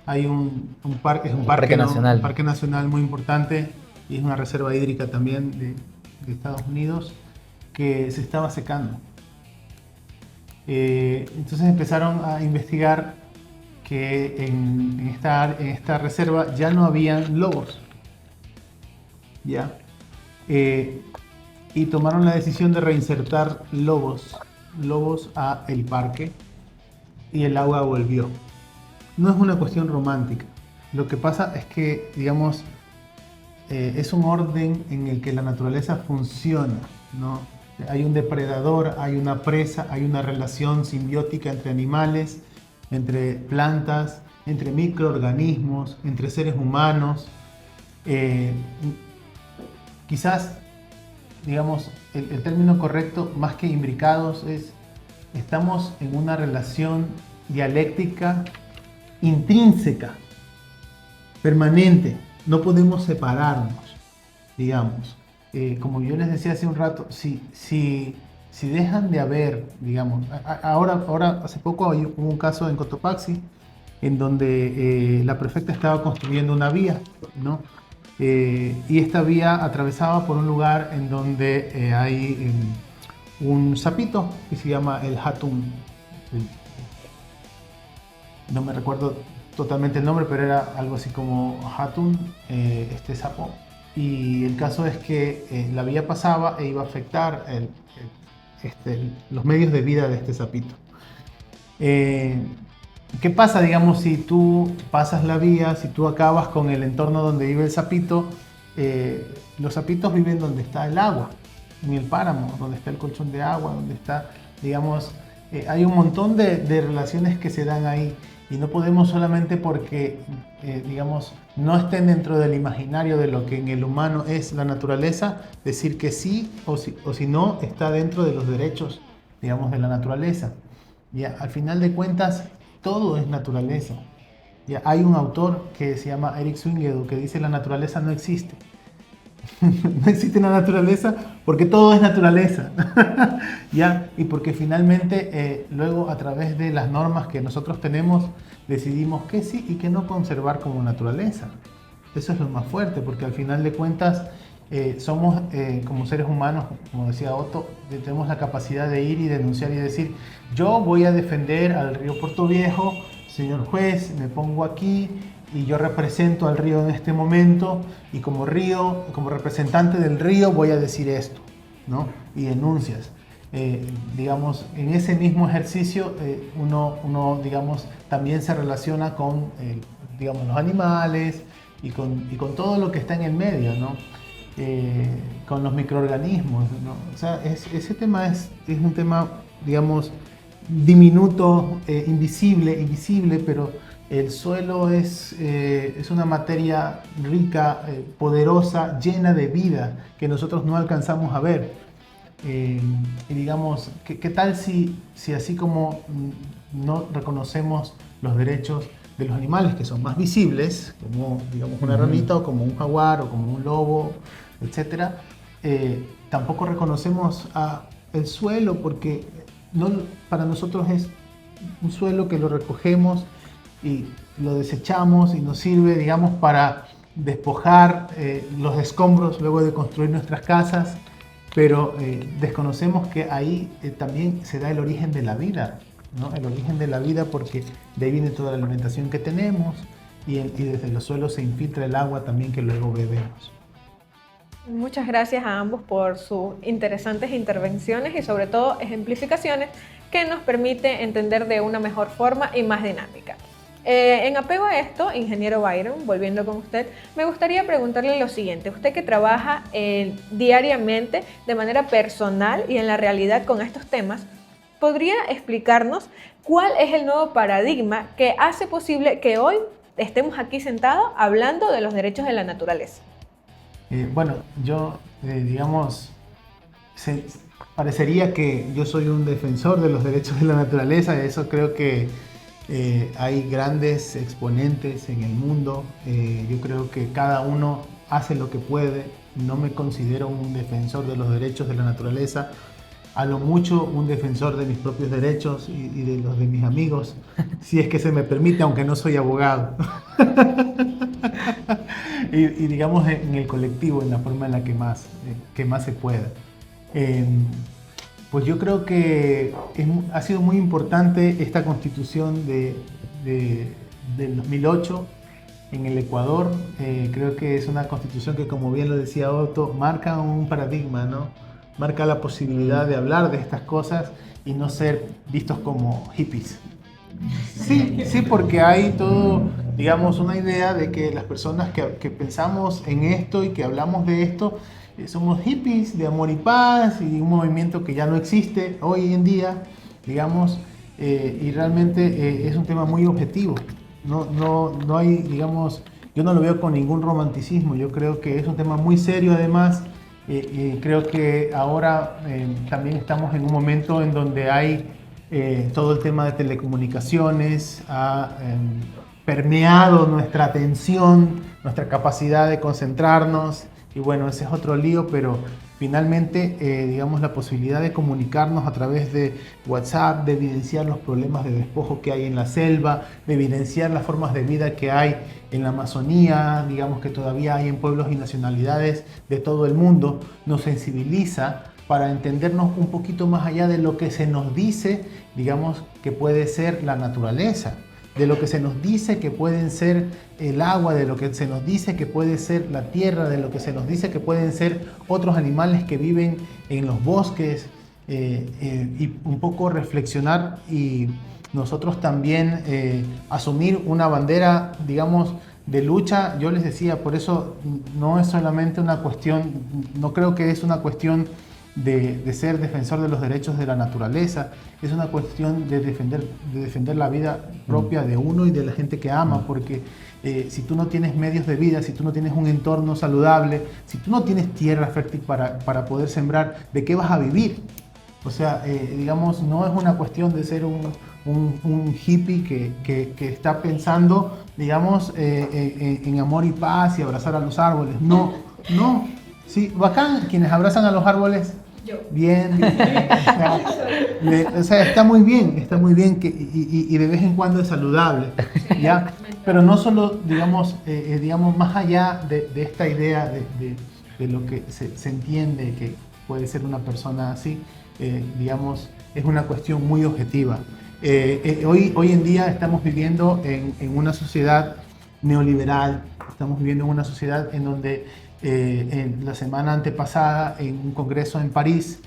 hay un parque, es un parque nacional. Un parque nacional muy importante y es una reserva hídrica también de Estados Unidos que se estaba secando. Entonces empezaron a investigar que en esta reserva ya no habían lobos. ¿Ya? y tomaron la decisión de reinsertar lobos a el parque y el agua volvió. No es una cuestión romántica. Lo que pasa es que, digamos, es un orden en el que la naturaleza funciona, ¿no? Hay un depredador, hay una presa, hay una relación simbiótica entre animales, entre plantas, entre microorganismos, entre seres humanos. Quizás, digamos, el término correcto, más que imbricados, es estamos en una relación dialéctica intrínseca, permanente. No podemos separarnos, digamos. Como yo les decía hace un rato, si dejan de haber, digamos, ahora hace poco hubo un caso en Cotopaxi en donde la prefecta estaba construyendo una vía, ¿no? Y esta vía atravesaba por un lugar en donde hay un sapito que se llama el hatun. No me recuerdo totalmente el nombre, pero era algo así como hatun, este sapo. Y el caso es que la vía pasaba e iba a afectar los medios de vida de este sapito. ¿Qué pasa, digamos, si tú pasas la vía, si tú acabas con el entorno donde vive el sapito? Los sapitos viven donde está el agua, en el páramo, donde está el colchón de agua, donde está, digamos, hay un montón de relaciones que se dan ahí. Y no podemos solamente porque, digamos, no estén dentro del imaginario de lo que en el humano es la naturaleza, decir que sí o si no está dentro de los derechos, digamos, de la naturaleza. Ya, al final de cuentas, todo es naturaleza. Ya, hay un autor que se llama Erik Swingedu que dice la naturaleza no existe. No existe la naturaleza porque todo es naturaleza. ¿Ya? Y porque finalmente luego a través de las normas que nosotros tenemos decidimos qué sí y qué no conservar como naturaleza. Eso es lo más fuerte, porque al final de cuentas somos como seres humanos, como decía Otto, tenemos la capacidad de ir y denunciar y decir: yo voy a defender al río Puerto Viejo, señor juez, me pongo aquí y yo represento al río en este momento, y como río, como representante del río voy a decir esto, ¿no? Y denuncias. Digamos, en ese mismo ejercicio uno digamos, también se relaciona con digamos, los animales y con todo lo que está en el medio, ¿no? Con los microorganismos, ¿no? O sea, ese tema es un tema, digamos, diminuto, invisible, pero el suelo es una materia rica, poderosa, llena de vida, que nosotros no alcanzamos a ver. Y digamos, ¿qué tal si así como no reconocemos los derechos de los animales que son más visibles, como digamos una ranita o como un jaguar o como un lobo, etcétera, tampoco reconocemos el suelo, porque para nosotros es un suelo que lo recogemos y lo desechamos y nos sirve, digamos, para despojar los escombros luego de construir nuestras casas, pero desconocemos que ahí también se da el origen de la vida, ¿no? El origen de la vida, porque de ahí viene toda la alimentación que tenemos y desde los suelos se infiltra el agua también que luego bebemos. Muchas gracias a ambos por sus interesantes intervenciones y sobre todo ejemplificaciones que nos permite entender de una mejor forma y más dinámica. En apego a esto, ingeniero Byron, volviendo con usted, me gustaría preguntarle lo siguiente. Usted que trabaja diariamente de manera personal y en la realidad con estos temas, ¿podría explicarnos cuál es el nuevo paradigma que hace posible que hoy estemos aquí sentados hablando de los derechos de la naturaleza? Bueno, yo, digamos, parecería que yo soy un defensor de los derechos de la naturaleza. Eso creo que hay grandes exponentes en el mundo. Yo creo que cada uno hace lo que puede. No me considero un defensor de los derechos de la naturaleza. A lo mucho un defensor de mis propios derechos y de los de mis amigos, si es que se me permite, aunque no soy abogado. y digamos en el colectivo, en la forma en la que más se pueda. Pues yo creo que ha sido muy importante esta constitución del 2008 en el Ecuador. Creo que es una constitución que, como bien lo decía Otto, marca un paradigma, ¿no? marca la posibilidad de hablar de estas cosas y no ser vistos como hippies. Sí, porque hay todo, digamos, una idea de que las personas que pensamos en esto y que hablamos de esto, somos hippies de amor y paz y un movimiento que ya no existe hoy en día, digamos, y realmente es un tema muy objetivo. No hay, digamos, yo no lo veo con ningún romanticismo. Yo creo que es un tema muy serio además. Creo que ahora también estamos en un momento en donde hay todo el tema de telecomunicaciones, ha permeado nuestra atención, nuestra capacidad de concentrarnos. Y bueno, ese es otro lío, pero finalmente, digamos, la posibilidad de comunicarnos a través de WhatsApp, de evidenciar los problemas de despojo que hay en la selva, de evidenciar las formas de vida que hay en la Amazonía, digamos que todavía hay en pueblos y nacionalidades de todo el mundo, nos sensibiliza para entendernos un poquito más allá de lo que se nos dice, digamos, que puede ser la naturaleza, de lo que se nos dice que pueden ser el agua, de lo que se nos dice que puede ser la tierra, de lo que se nos dice que pueden ser otros animales que viven en los bosques, y un poco reflexionar y nosotros también asumir una bandera, digamos, de lucha. Yo les decía, por eso no es solamente una cuestión, no creo que es una cuestión de ser defensor de los derechos de la naturaleza, es una cuestión de defender la vida propia de uno y de la gente que ama, porque si tú no tienes medios de vida, si tú no tienes un entorno saludable, si tú no tienes tierra fértil para poder sembrar, ¿de qué vas a vivir? O sea, digamos, no es una cuestión de ser un hippie que está pensando, digamos, en amor y paz y abrazar a los árboles. No. Sí, bacán, quienes abrazan a los árboles. Yo. Bien. O sea, está muy bien y de vez en cuando es saludable, ¿ya? Pero no solo, digamos, más allá de esta idea de lo que se entiende que puede ser una persona así, digamos, es una cuestión muy objetiva. Hoy en día estamos viviendo en una sociedad neoliberal, estamos viviendo en una sociedad en donde en la semana antepasada, en un congreso en París,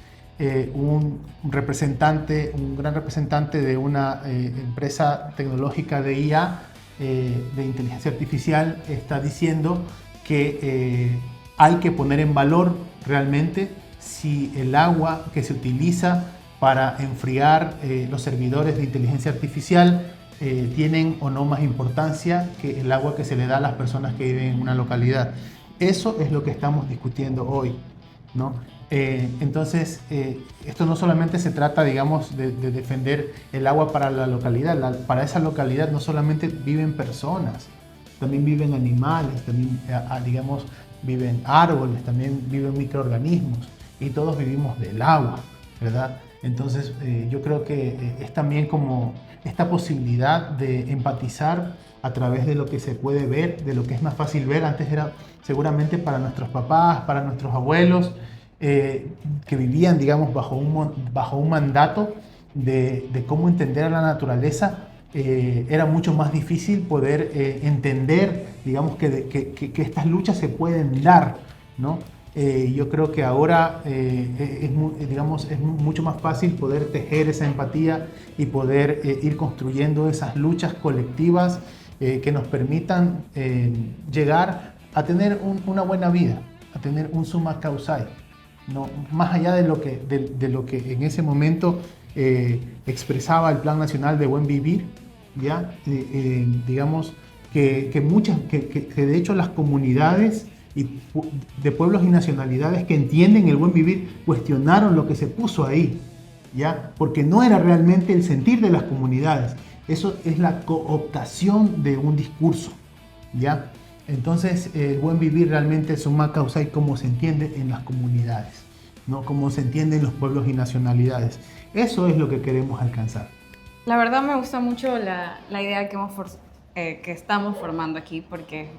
un gran representante de una empresa tecnológica de IA, de inteligencia artificial, está diciendo que hay que poner en valor realmente si el agua que se utiliza para enfriar los servidores de inteligencia artificial tienen o no más importancia que el agua que se le da a las personas que viven en una localidad. Eso es lo que estamos discutiendo hoy, ¿no? Entonces, esto no solamente se trata, digamos, de defender el agua para la localidad. Para esa localidad no solamente viven personas, también viven animales, también, digamos, viven árboles, también viven microorganismos y todos vivimos del agua, ¿verdad? Entonces, yo creo que es también como esta posibilidad de empatizar a través de lo que se puede ver, de lo que es más fácil ver. Antes era seguramente para nuestros papás, para nuestros abuelos, que vivían, digamos, bajo un mandato de cómo entender a la naturaleza, era mucho más difícil poder entender, digamos, que estas luchas se pueden dar, ¿no? Yo creo que ahora es mucho más fácil poder tejer esa empatía y poder ir construyendo esas luchas colectivas que nos permitan llegar a tener una buena vida, a tener un summa causae, ¿no? Más allá de lo que en ese momento expresaba el Plan Nacional de Buen Vivir, ¿ya? Digamos que de hecho las comunidades y de pueblos y nacionalidades que entienden el buen vivir cuestionaron lo que se puso ahí, ¿ya? Porque no era realmente el sentir de las comunidades. Eso es la cooptación de un discurso, ¿ya? Entonces, el buen vivir realmente es summa causae como se entiende en las comunidades, ¿no? Como se entiende en los pueblos y nacionalidades. Eso es lo que queremos alcanzar. La verdad me gusta mucho la idea que estamos formando aquí, porque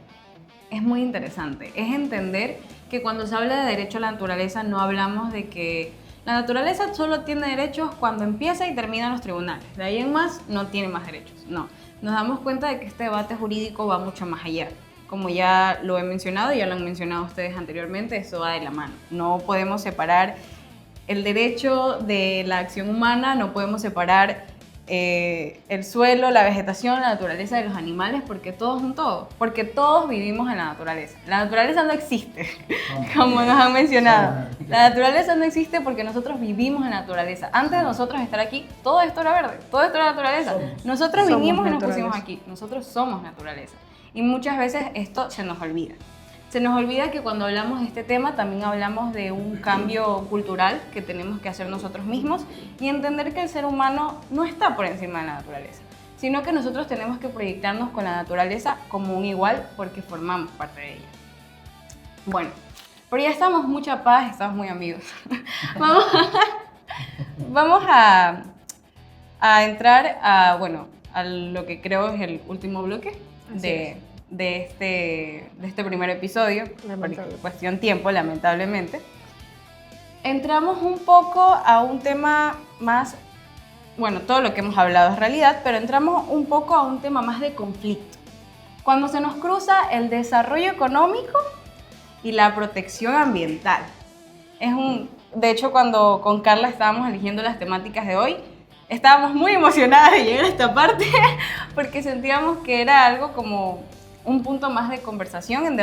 es muy interesante. Es entender que cuando se habla de derecho a la naturaleza no hablamos de que la naturaleza solo tiene derechos cuando empieza y termina en los tribunales. De ahí en más no tiene más derechos. No, nos damos cuenta de que este debate jurídico va mucho más allá. Como ya lo he mencionado y ya lo han mencionado ustedes anteriormente, eso va de la mano. No podemos separar el derecho de la acción humana, no podemos separar el suelo, la vegetación, la naturaleza de los animales, porque todos son todo, porque todos vivimos en la naturaleza. La naturaleza no existe, como nos han mencionado. La naturaleza no existe porque nosotros vivimos en la naturaleza. Antes de nosotros estar aquí, todo esto era verde, todo esto era naturaleza. Nosotros vinimos y nos pusimos aquí, nosotros somos naturaleza. Y muchas veces esto se nos olvida. Se nos olvida que cuando hablamos de este tema también hablamos de un cambio cultural que tenemos que hacer nosotros mismos y entender que el ser humano no está por encima de la naturaleza, sino que nosotros tenemos que proyectarnos con la naturaleza como un igual porque formamos parte de ella. Bueno, pero ya estamos mucha paz, estamos muy amigos. Vamos a entrar a lo que creo es el último bloque de este primer episodio, por cuestión tiempo, lamentablemente. Entramos un poco a un tema más, todo lo que hemos hablado es realidad, pero entramos un poco a un tema más de conflicto. Cuando se nos cruza el desarrollo económico y la protección ambiental. De hecho, cuando con Carla estábamos eligiendo las temáticas de hoy, estábamos muy emocionadas de llegar a esta parte porque sentíamos que era algo como un punto más de conversación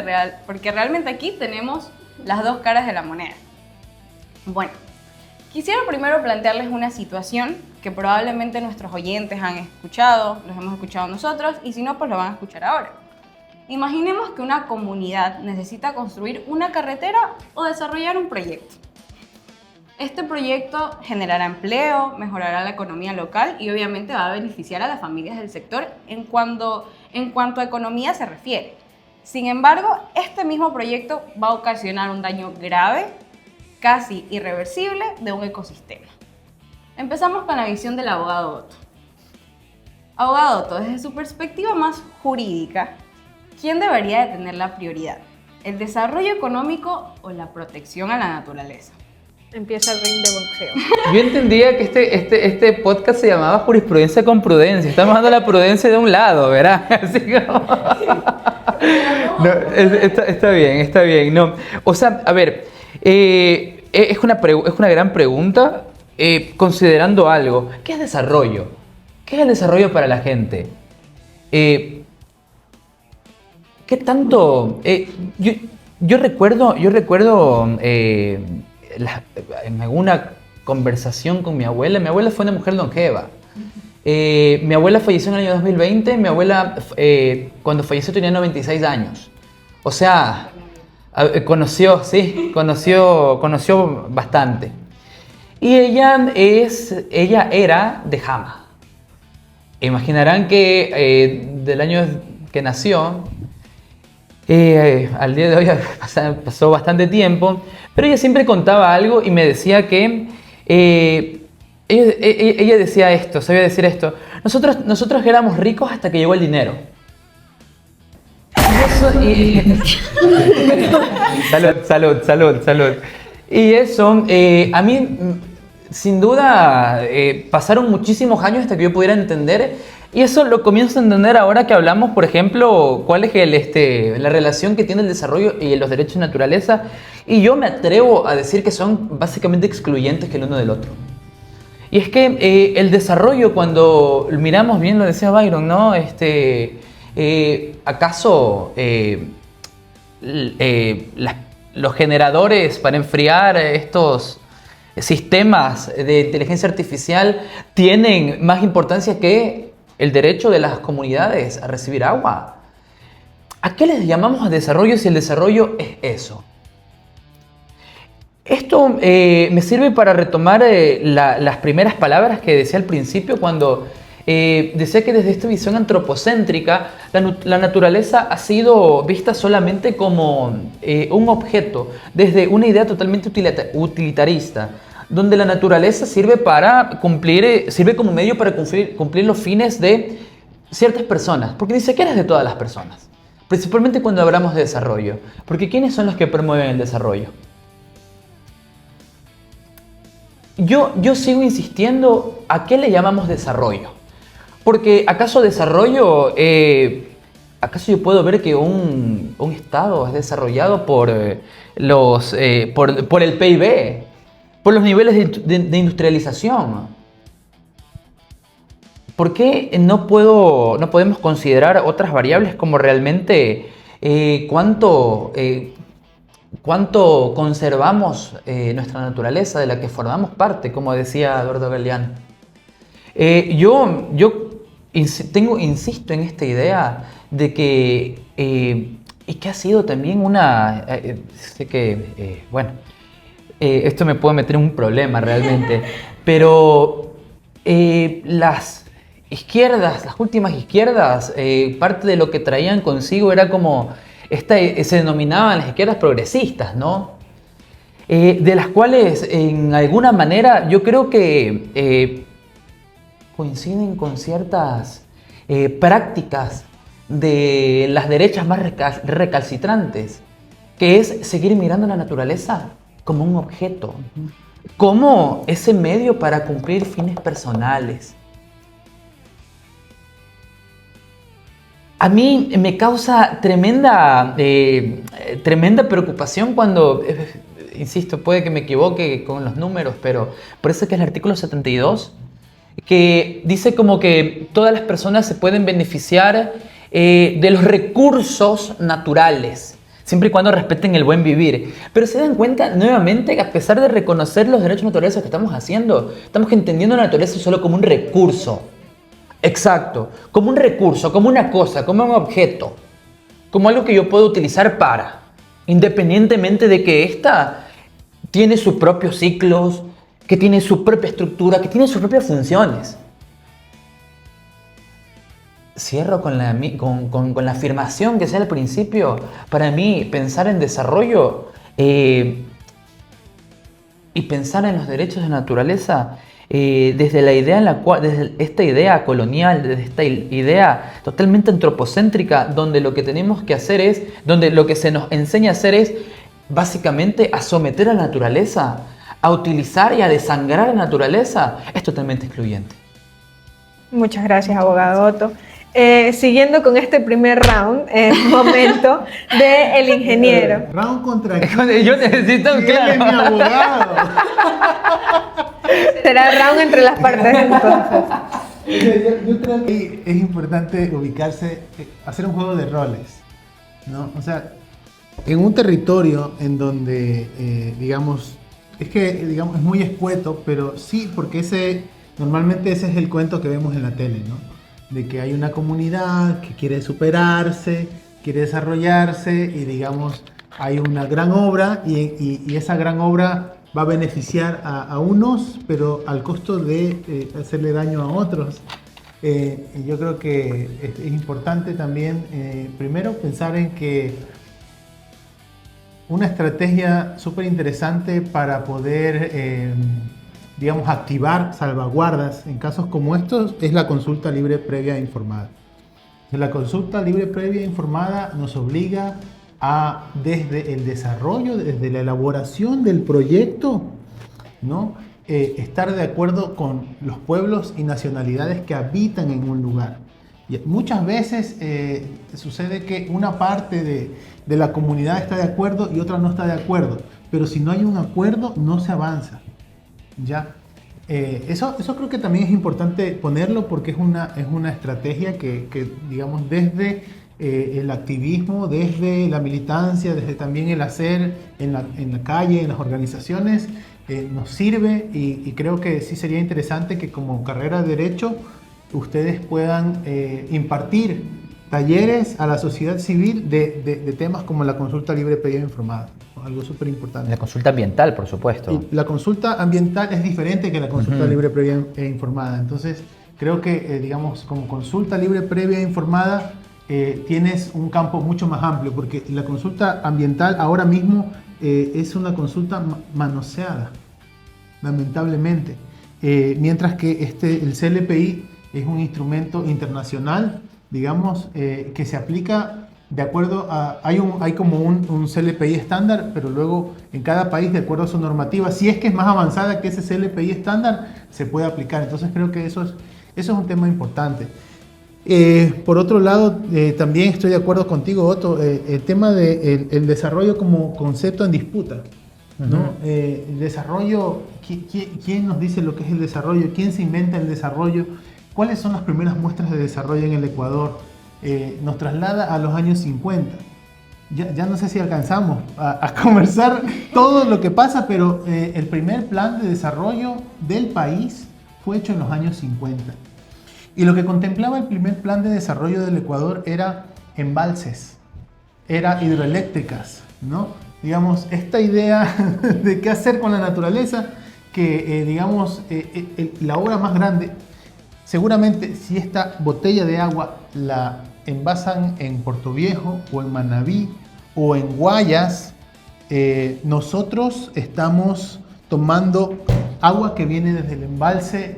porque realmente aquí tenemos las dos caras de la moneda. Bueno, quisiera primero plantearles una situación que probablemente nuestros oyentes han escuchado, los hemos escuchado nosotros, y si no, pues lo van a escuchar ahora. Imaginemos que una comunidad necesita construir una carretera o desarrollar un proyecto. Este proyecto generará empleo, mejorará la economía local y obviamente va a beneficiar a las familias del sector en cuanto a economía se refiere. Sin embargo, este mismo proyecto va a ocasionar un daño grave, casi irreversible, de un ecosistema. Empezamos con la visión del abogado Otto. Abogado Otto, desde su perspectiva más jurídica, ¿quién debería de tener la prioridad? ¿El desarrollo económico o la protección a la naturaleza? Empieza el ring de boxeo. Yo entendía que este podcast se llamaba Jurisprudencia con Prudencia. Estamos dando la prudencia de un lado, ¿verdad? Así como... No, está bien. No. O sea, a ver, es una gran pregunta considerando algo. ¿Qué es desarrollo? ¿Qué es el desarrollo para la gente? ¿Qué tanto...? Yo recuerdo en alguna conversación con mi abuela fue una mujer longeva. Mi abuela falleció en el año 2020, mi abuela cuando falleció tenía 96 años. O sea, conoció bastante. Y ella era de Jama. Imaginarán que del año que nació, al día de hoy pasó bastante tiempo, pero ella siempre contaba algo y me decía que ella decía esto, sabía decir esto: nosotros éramos ricos hasta que llegó el dinero. Salud. Y eso, a mí, sin duda, pasaron muchísimos años hasta que yo pudiera entender. Y eso lo comienzo a entender ahora que hablamos, por ejemplo, cuál es la relación que tiene el desarrollo y los derechos de naturaleza. Y yo me atrevo a decir que son básicamente excluyentes que el uno del otro. Y es que el desarrollo, cuando miramos bien, lo decía Byron, ¿no? ¿Acaso los generadores para enfriar estos sistemas de inteligencia artificial tienen más importancia que el derecho de las comunidades a recibir agua? ¿A qué les llamamos desarrollo si el desarrollo es eso? Esto me sirve para retomar las primeras palabras que decía al principio cuando decía que desde esta visión antropocéntrica la naturaleza ha sido vista solamente como un objeto, desde una idea totalmente utilitarista, donde la naturaleza sirve como medio para cumplir los fines de ciertas personas, porque ni siquiera es de todas las personas, principalmente cuando hablamos de desarrollo, porque ¿quiénes son los que promueven el desarrollo? Yo sigo insistiendo, ¿a qué le llamamos desarrollo? Porque ¿acaso desarrollo, acaso yo puedo ver que un estado es desarrollado por el PIB? por los niveles de industrialización. ¿Por qué no podemos considerar otras variables como realmente cuánto conservamos nuestra naturaleza de la que formamos parte, como decía Eduardo Galeano? Yo insisto en esta idea de que, y que ha sido también sé que, esto me puede meter en un problema realmente, pero las últimas izquierdas, parte de lo que traían consigo era como, se denominaban las izquierdas progresistas, ¿no? De las cuales, en alguna manera, yo creo que coinciden con ciertas prácticas de las derechas más recalcitrantes, que es seguir mirando la naturaleza como un objeto, como ese medio para cumplir fines personales. A mí me causa tremenda preocupación cuando, insisto, puede que me equivoque con los números, pero parece que es el artículo 72, que dice como que todas las personas se pueden beneficiar de los recursos naturales, siempre y cuando respeten el buen vivir. Pero se dan cuenta, nuevamente, a pesar de reconocer los derechos naturales que estamos haciendo, estamos entendiendo la naturaleza solo como un recurso. Exacto, como un recurso, como una cosa, como un objeto, como algo que yo puedo utilizar independientemente de que ésta tiene sus propios ciclos, que tiene su propia estructura, que tiene sus propias funciones. Cierro con la afirmación que sea al principio. Para mí, pensar en desarrollo y pensar en los derechos de naturaleza desde la idea desde esta idea colonial, desde esta idea totalmente antropocéntrica, donde lo que tenemos que hacer donde lo que se nos enseña a hacer es básicamente a someter a la naturaleza, a utilizar y a desangrar a la naturaleza, es totalmente excluyente. Muchas gracias, abogado Otto. Siguiendo con este primer round, es momento del ingeniero. ¿Round contra quién? Yo necesito un ¿Quién es mi abogado? Será round entre las partes entonces. Yo creo que es importante ubicarse, hacer un juego de roles, ¿no? O sea, en un territorio en donde, digamos, es muy escueto, pero sí, porque normalmente ese es el cuento que vemos en la tele, ¿no? De que hay una comunidad que quiere superarse, quiere desarrollarse y, digamos, hay una gran obra y esa gran obra va a beneficiar a unos, pero al costo de hacerle daño a otros. Yo creo que es importante también, primero, pensar en que una estrategia súper interesante para poder, digamos, activar salvaguardas en casos como estos es la consulta libre previa e informada. La consulta libre previa e informada nos obliga a, desde el desarrollo, desde la elaboración del proyecto, ¿no? Estar de acuerdo con los pueblos y nacionalidades que habitan en un lugar. Y muchas veces sucede que una parte de la comunidad está de acuerdo y otra no está de acuerdo, pero si no hay un acuerdo no se avanza, ¿ya? Eso creo que también es importante ponerlo porque es una estrategia que digamos, desde el activismo, desde la militancia, desde también el hacer en la calle, en las organizaciones, nos sirve y creo que sí sería interesante que como carrera de Derecho ustedes puedan impartir talleres a la sociedad civil de temas como la consulta libre previa e informada, algo súper importante. La consulta ambiental, por supuesto. Y la consulta ambiental es diferente que la consulta libre previa e informada, entonces creo que, digamos, como consulta libre previa e informada tienes un campo mucho más amplio, porque la consulta ambiental ahora mismo es una consulta manoseada, lamentablemente, mientras que el CLPI es un instrumento internacional, digamos, que se aplica de acuerdo a... Hay como un CLPI estándar, pero luego en cada país, de acuerdo a su normativa, si es que es más avanzada que ese CLPI estándar, se puede aplicar. Entonces creo que eso es un tema importante. Por otro lado, también estoy de acuerdo contigo, Otto, el tema del desarrollo como concepto en disputa. ¿no? El desarrollo, ¿quién nos dice lo que es el desarrollo? ¿Quién se inventa el desarrollo? ¿Cuáles son las primeras muestras de desarrollo en el Ecuador? Nos traslada a los años 50. Ya no sé si alcanzamos a conversar todo lo que pasa, pero el primer plan de desarrollo del país fue hecho en los años 50. Y lo que contemplaba el primer plan de desarrollo del Ecuador era embalses, era hidroeléctricas, ¿no? Digamos, esta idea de qué hacer con la naturaleza, que la obra más grande, seguramente si esta botella de agua la envasan en Puerto Viejo o en Manabí o en Guayas, nosotros estamos tomando agua que viene desde el embalse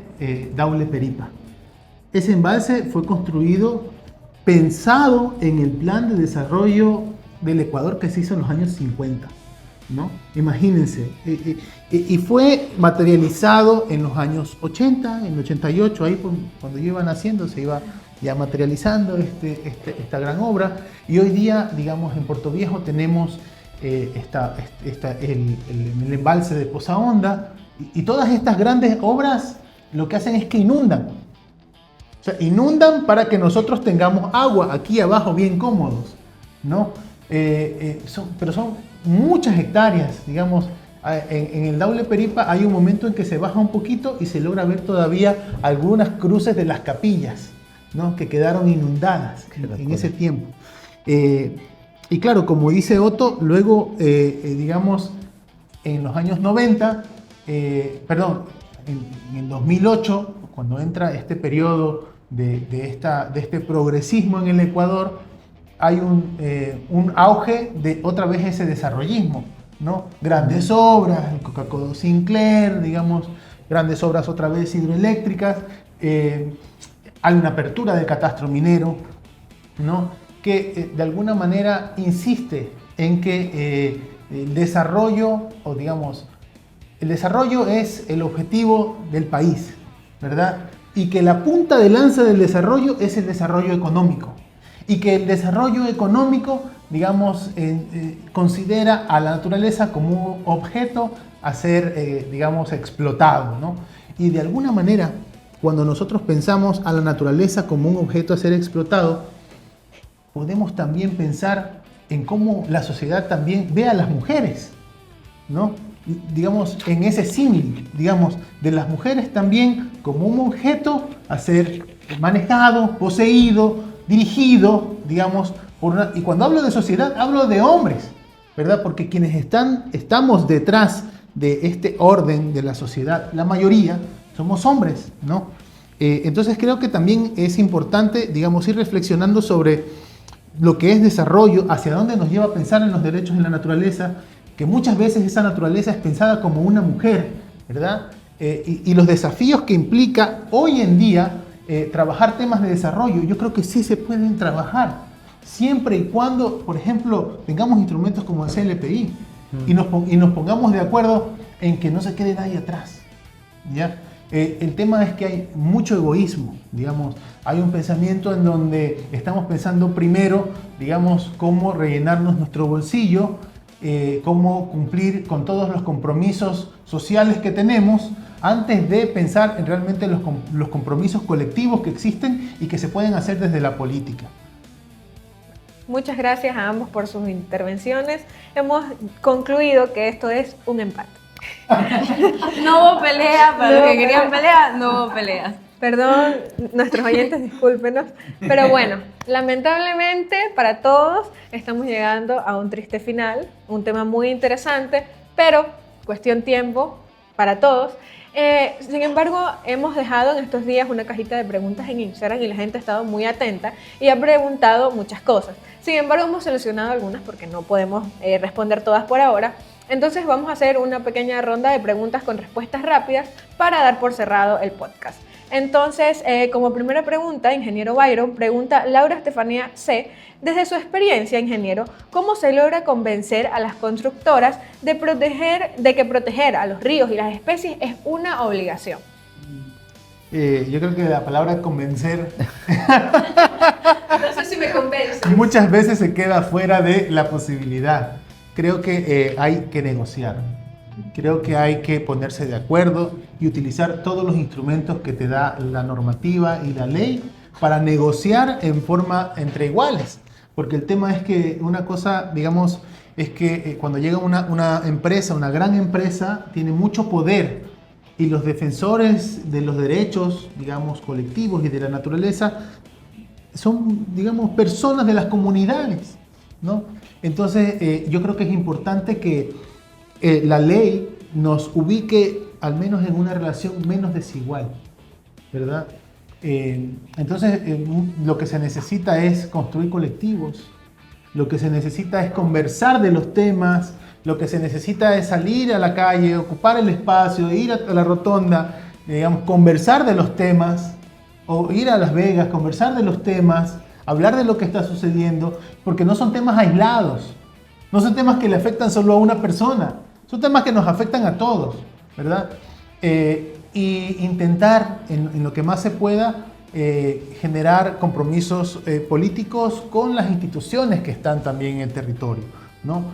Daule Peripa. Ese embalse fue construido pensado en el plan de desarrollo del Ecuador que se hizo en los años 50, ¿no? Imagínense, y fue materializado en los años 80, en el 88, ahí cuando yo iba naciendo se iba ya materializando esta gran obra, y hoy día, digamos, en Puerto Viejo tenemos el embalse de Poza Honda, y todas estas grandes obras lo que hacen es que inundan. O sea, inundan para que nosotros tengamos agua aquí abajo bien cómodos, ¿no? Pero son muchas hectáreas, digamos. En el Daule Peripa hay un momento en que se baja un poquito y se logra ver todavía algunas cruces de las capillas, ¿no? Que quedaron inundadas en ese tiempo. Y claro, como dice Otto, luego, digamos, en los años 90, en el 2008, cuando entra este periodo de este progresismo en el Ecuador, hay un auge de otra vez ese desarrollismo, ¿no? Grandes obras, el Coca-Cola Sinclair, digamos, grandes obras otra vez hidroeléctricas, hay una apertura del catastro minero, ¿no? Que de alguna manera insiste en que el desarrollo, o digamos, el desarrollo es el objetivo del país, ¿verdad? Y que la punta de lanza del desarrollo es el desarrollo económico. Y que el desarrollo económico, digamos, considera a la naturaleza como un objeto a ser, digamos, explotado, ¿no? Y de alguna manera, cuando nosotros pensamos a la naturaleza como un objeto a ser explotado, podemos también pensar en cómo la sociedad también ve a las mujeres, ¿no? Digamos, en ese símil, digamos, de las mujeres también como un objeto a ser manejado, poseído, dirigido, digamos, y cuando hablo de sociedad, hablo de hombres, ¿verdad? Porque quienes estamos detrás de este orden de la sociedad, la mayoría, somos hombres, ¿no? Entonces creo que también es importante, digamos, ir reflexionando sobre lo que es desarrollo, hacia dónde nos lleva a pensar en los derechos en la naturaleza, que muchas veces esa naturaleza es pensada como una mujer, ¿verdad? Y los desafíos que implica hoy en día trabajar temas de desarrollo, yo creo que sí se pueden trabajar, siempre y cuando, por ejemplo, tengamos instrumentos como el CLPI y nos pongamos de acuerdo en que no se quede nadie atrás, ¿ya? El tema es que hay mucho egoísmo, digamos, hay un pensamiento en donde estamos pensando primero, digamos, cómo rellenarnos nuestro bolsillo, cómo cumplir con todos los compromisos sociales que tenemos, antes de pensar en realmente los compromisos colectivos que existen y que se pueden hacer desde la política. Muchas gracias a ambos por sus intervenciones. Hemos concluido que esto es un empate. No hubo pelea, para los que querían pelea, no hubo pelea. Perdón, nuestros oyentes, discúlpenos. Pero bueno, lamentablemente para todos estamos llegando a un triste final, un tema muy interesante, pero cuestión tiempo para todos. Sin embargo, hemos dejado en estos días una cajita de preguntas en Instagram y la gente ha estado muy atenta y ha preguntado muchas cosas. Sin embargo, hemos seleccionado algunas porque no podemos responder todas por ahora. Entonces vamos a hacer una pequeña ronda de preguntas con respuestas rápidas para dar por cerrado el podcast. Entonces, como primera pregunta, ingeniero Byron, pregunta Laura Estefanía C. Desde su experiencia, ingeniero, ¿cómo se logra convencer a las constructoras de que proteger a los ríos y las especies es una obligación? Yo creo que la palabra convencer No sé si me convence. muchas veces se queda fuera de la posibilidad. Creo que hay que negociar. Creo que hay que ponerse de acuerdo y utilizar todos los instrumentos que te da la normativa y la ley para negociar en forma entre iguales. Porque el tema es que una cosa, digamos, es que cuando llega una empresa, una gran empresa, tiene mucho poder y los defensores de los derechos, digamos, colectivos y de la naturaleza son, digamos, personas de las comunidades, ¿no? Entonces, yo creo que es importante que la ley nos ubique al menos en una relación menos desigual, ¿verdad? Entonces, lo que se necesita es construir colectivos, lo que se necesita es conversar de los temas, lo que se necesita es salir a la calle, ocupar el espacio, ir a la rotonda, digamos, conversar de los temas, o ir a Las Vegas, conversar de los temas, hablar de lo que está sucediendo, porque no son temas aislados, no son temas que le afectan solo a una persona, son temas que nos afectan a todos, ¿verdad? Y intentar, en lo que más se pueda, generar compromisos políticos con las instituciones que están también en el territorio, ¿no?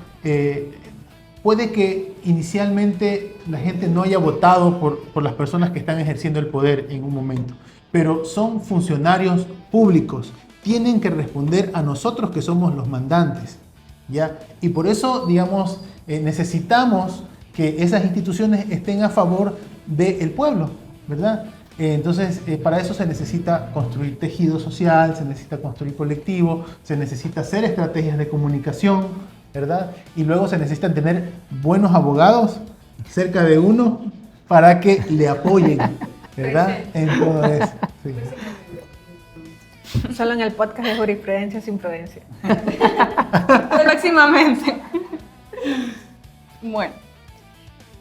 Puede que inicialmente la gente no haya votado por las personas que están ejerciendo el poder en un momento, pero son funcionarios públicos, tienen que responder a nosotros que somos los mandantes, ¿ya? Y por eso, digamos, necesitamos que esas instituciones estén a favor del pueblo, ¿verdad? Entonces, para eso se necesita construir tejido social, se necesita construir colectivo, se necesita hacer estrategias de comunicación, ¿verdad? Y luego se necesitan tener buenos abogados cerca de uno para que le apoyen, ¿verdad? En todo eso. Sí. Solo en el podcast de Jurisprudencia sin Prudencia. Próximamente. Bueno,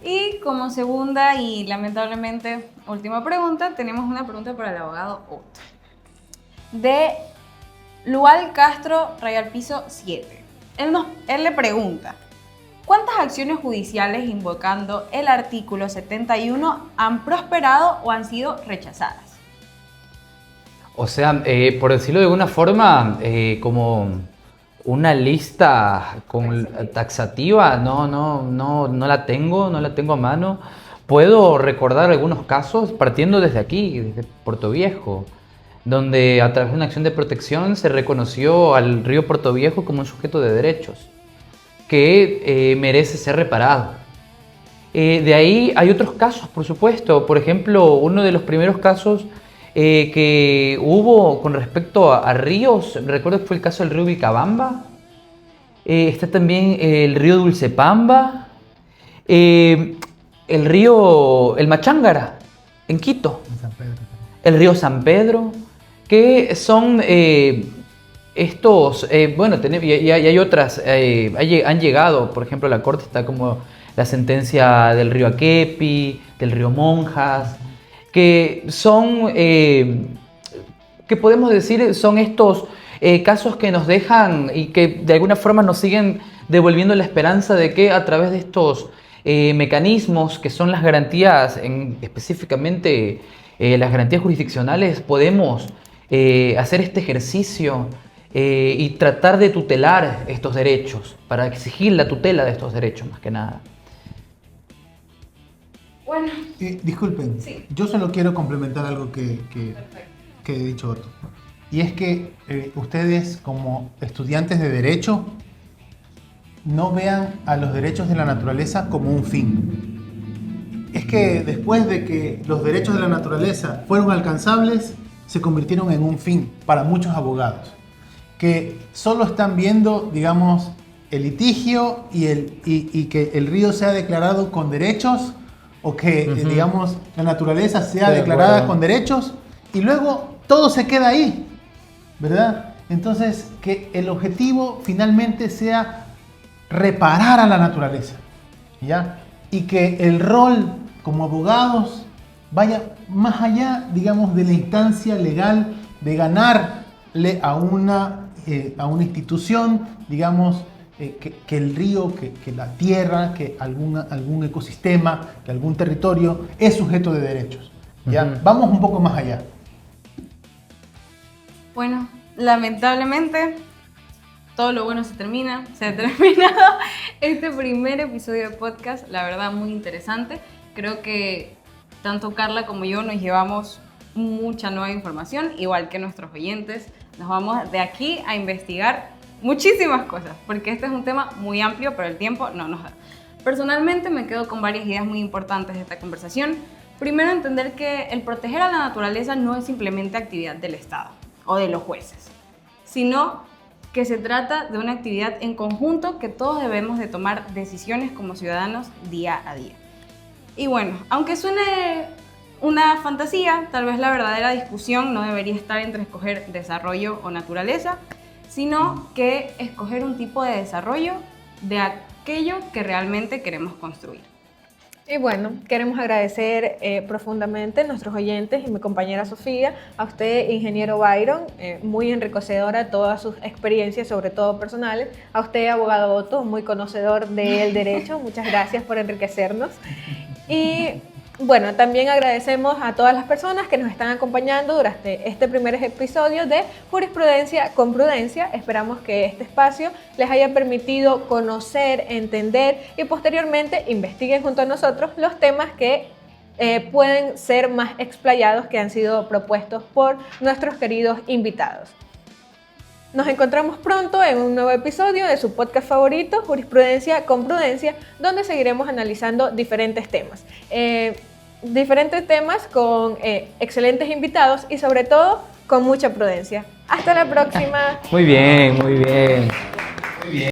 y como segunda y lamentablemente última pregunta, tenemos una pregunta para el abogado Otto. De Lual Castro, Rayal Piso 7. Él le pregunta, ¿cuántas acciones judiciales invocando el artículo 71 han prosperado o han sido rechazadas? O sea, por decirlo de alguna forma, como una lista taxativa, no la tengo a mano. Puedo recordar algunos casos partiendo desde aquí, desde Puerto Viejo, donde a través de una acción de protección se reconoció al río Puerto Viejo como un sujeto de derechos que merece ser reparado. De ahí hay otros casos, por supuesto. Por ejemplo, uno de los primeros casos que hubo con respecto a ríos, recuerdo que fue el caso del río Vilcabamba, está también el río Dulcepamba, el Machángara, en Quito, el río San Pedro, que son estos, bueno, y hay otras, han llegado, por ejemplo, a la corte está como la sentencia del río Akepi, del río Monjas, que son, que podemos decir, son estos casos que nos dejan y que de alguna forma nos siguen devolviendo la esperanza de que a través de estos mecanismos que son las garantías, específicamente las garantías jurisdiccionales, podemos hacer este ejercicio y tratar de tutelar estos derechos, para exigir la tutela de estos derechos más que nada. Bueno. Disculpen, Sí. Yo solo quiero complementar algo que he dicho Otto. Y es que ustedes como estudiantes de Derecho no vean a los derechos de la naturaleza como un fin. Es que después de que los derechos de la naturaleza fueron alcanzables, se convirtieron en un fin para muchos abogados, que solo están viendo, digamos, el litigio y que el río sea declarado con derechos, o que, digamos, la naturaleza sea declarada con derechos, y luego todo se queda ahí, ¿verdad? Entonces, que el objetivo finalmente sea reparar a la naturaleza, ¿ya? Y que el rol como abogados vaya más allá, digamos, de la instancia legal de ganarle a una institución, digamos, que el río, que la tierra, que algún ecosistema, que algún territorio es sujeto de derechos, ¿ya? Vamos un poco más allá. Bueno, lamentablemente todo lo bueno se termina. Se ha terminado este primer episodio de podcast, la verdad muy interesante. Creo que tanto Carla como yo nos llevamos mucha nueva información, igual que nuestros oyentes. Nos vamos de aquí a investigar muchísimas cosas, porque este es un tema muy amplio, pero el tiempo no nos da. Personalmente me quedo con varias ideas muy importantes de esta conversación. Primero, entender que el proteger a la naturaleza no es simplemente actividad del Estado o de los jueces, sino que se trata de una actividad en conjunto que todos debemos de tomar decisiones como ciudadanos día a día. Y bueno, aunque suene una fantasía, tal vez la verdadera discusión no debería estar entre escoger desarrollo o naturaleza, sino que escoger un tipo de desarrollo de aquello que realmente queremos construir. Y bueno, queremos agradecer profundamente a nuestros oyentes y mi compañera Sofía, a usted, ingeniero Byron, muy enriquecedora todas sus experiencias, sobre todo personales, a usted, abogado Otto, muy conocedor del derecho, muchas gracias por enriquecernos. Y bueno, también agradecemos a todas las personas que nos están acompañando durante este primer episodio de Jurisprudencia con Prudencia. Esperamos que este espacio les haya permitido conocer, entender y posteriormente investiguen junto a nosotros los temas que pueden ser más explayados, que han sido propuestos por nuestros queridos invitados. Nos encontramos pronto en un nuevo episodio de su podcast favorito, Jurisprudencia con Prudencia, donde seguiremos analizando diferentes temas. Con excelentes invitados y sobre todo con mucha prudencia. Hasta la próxima. Muy bien, muy bien.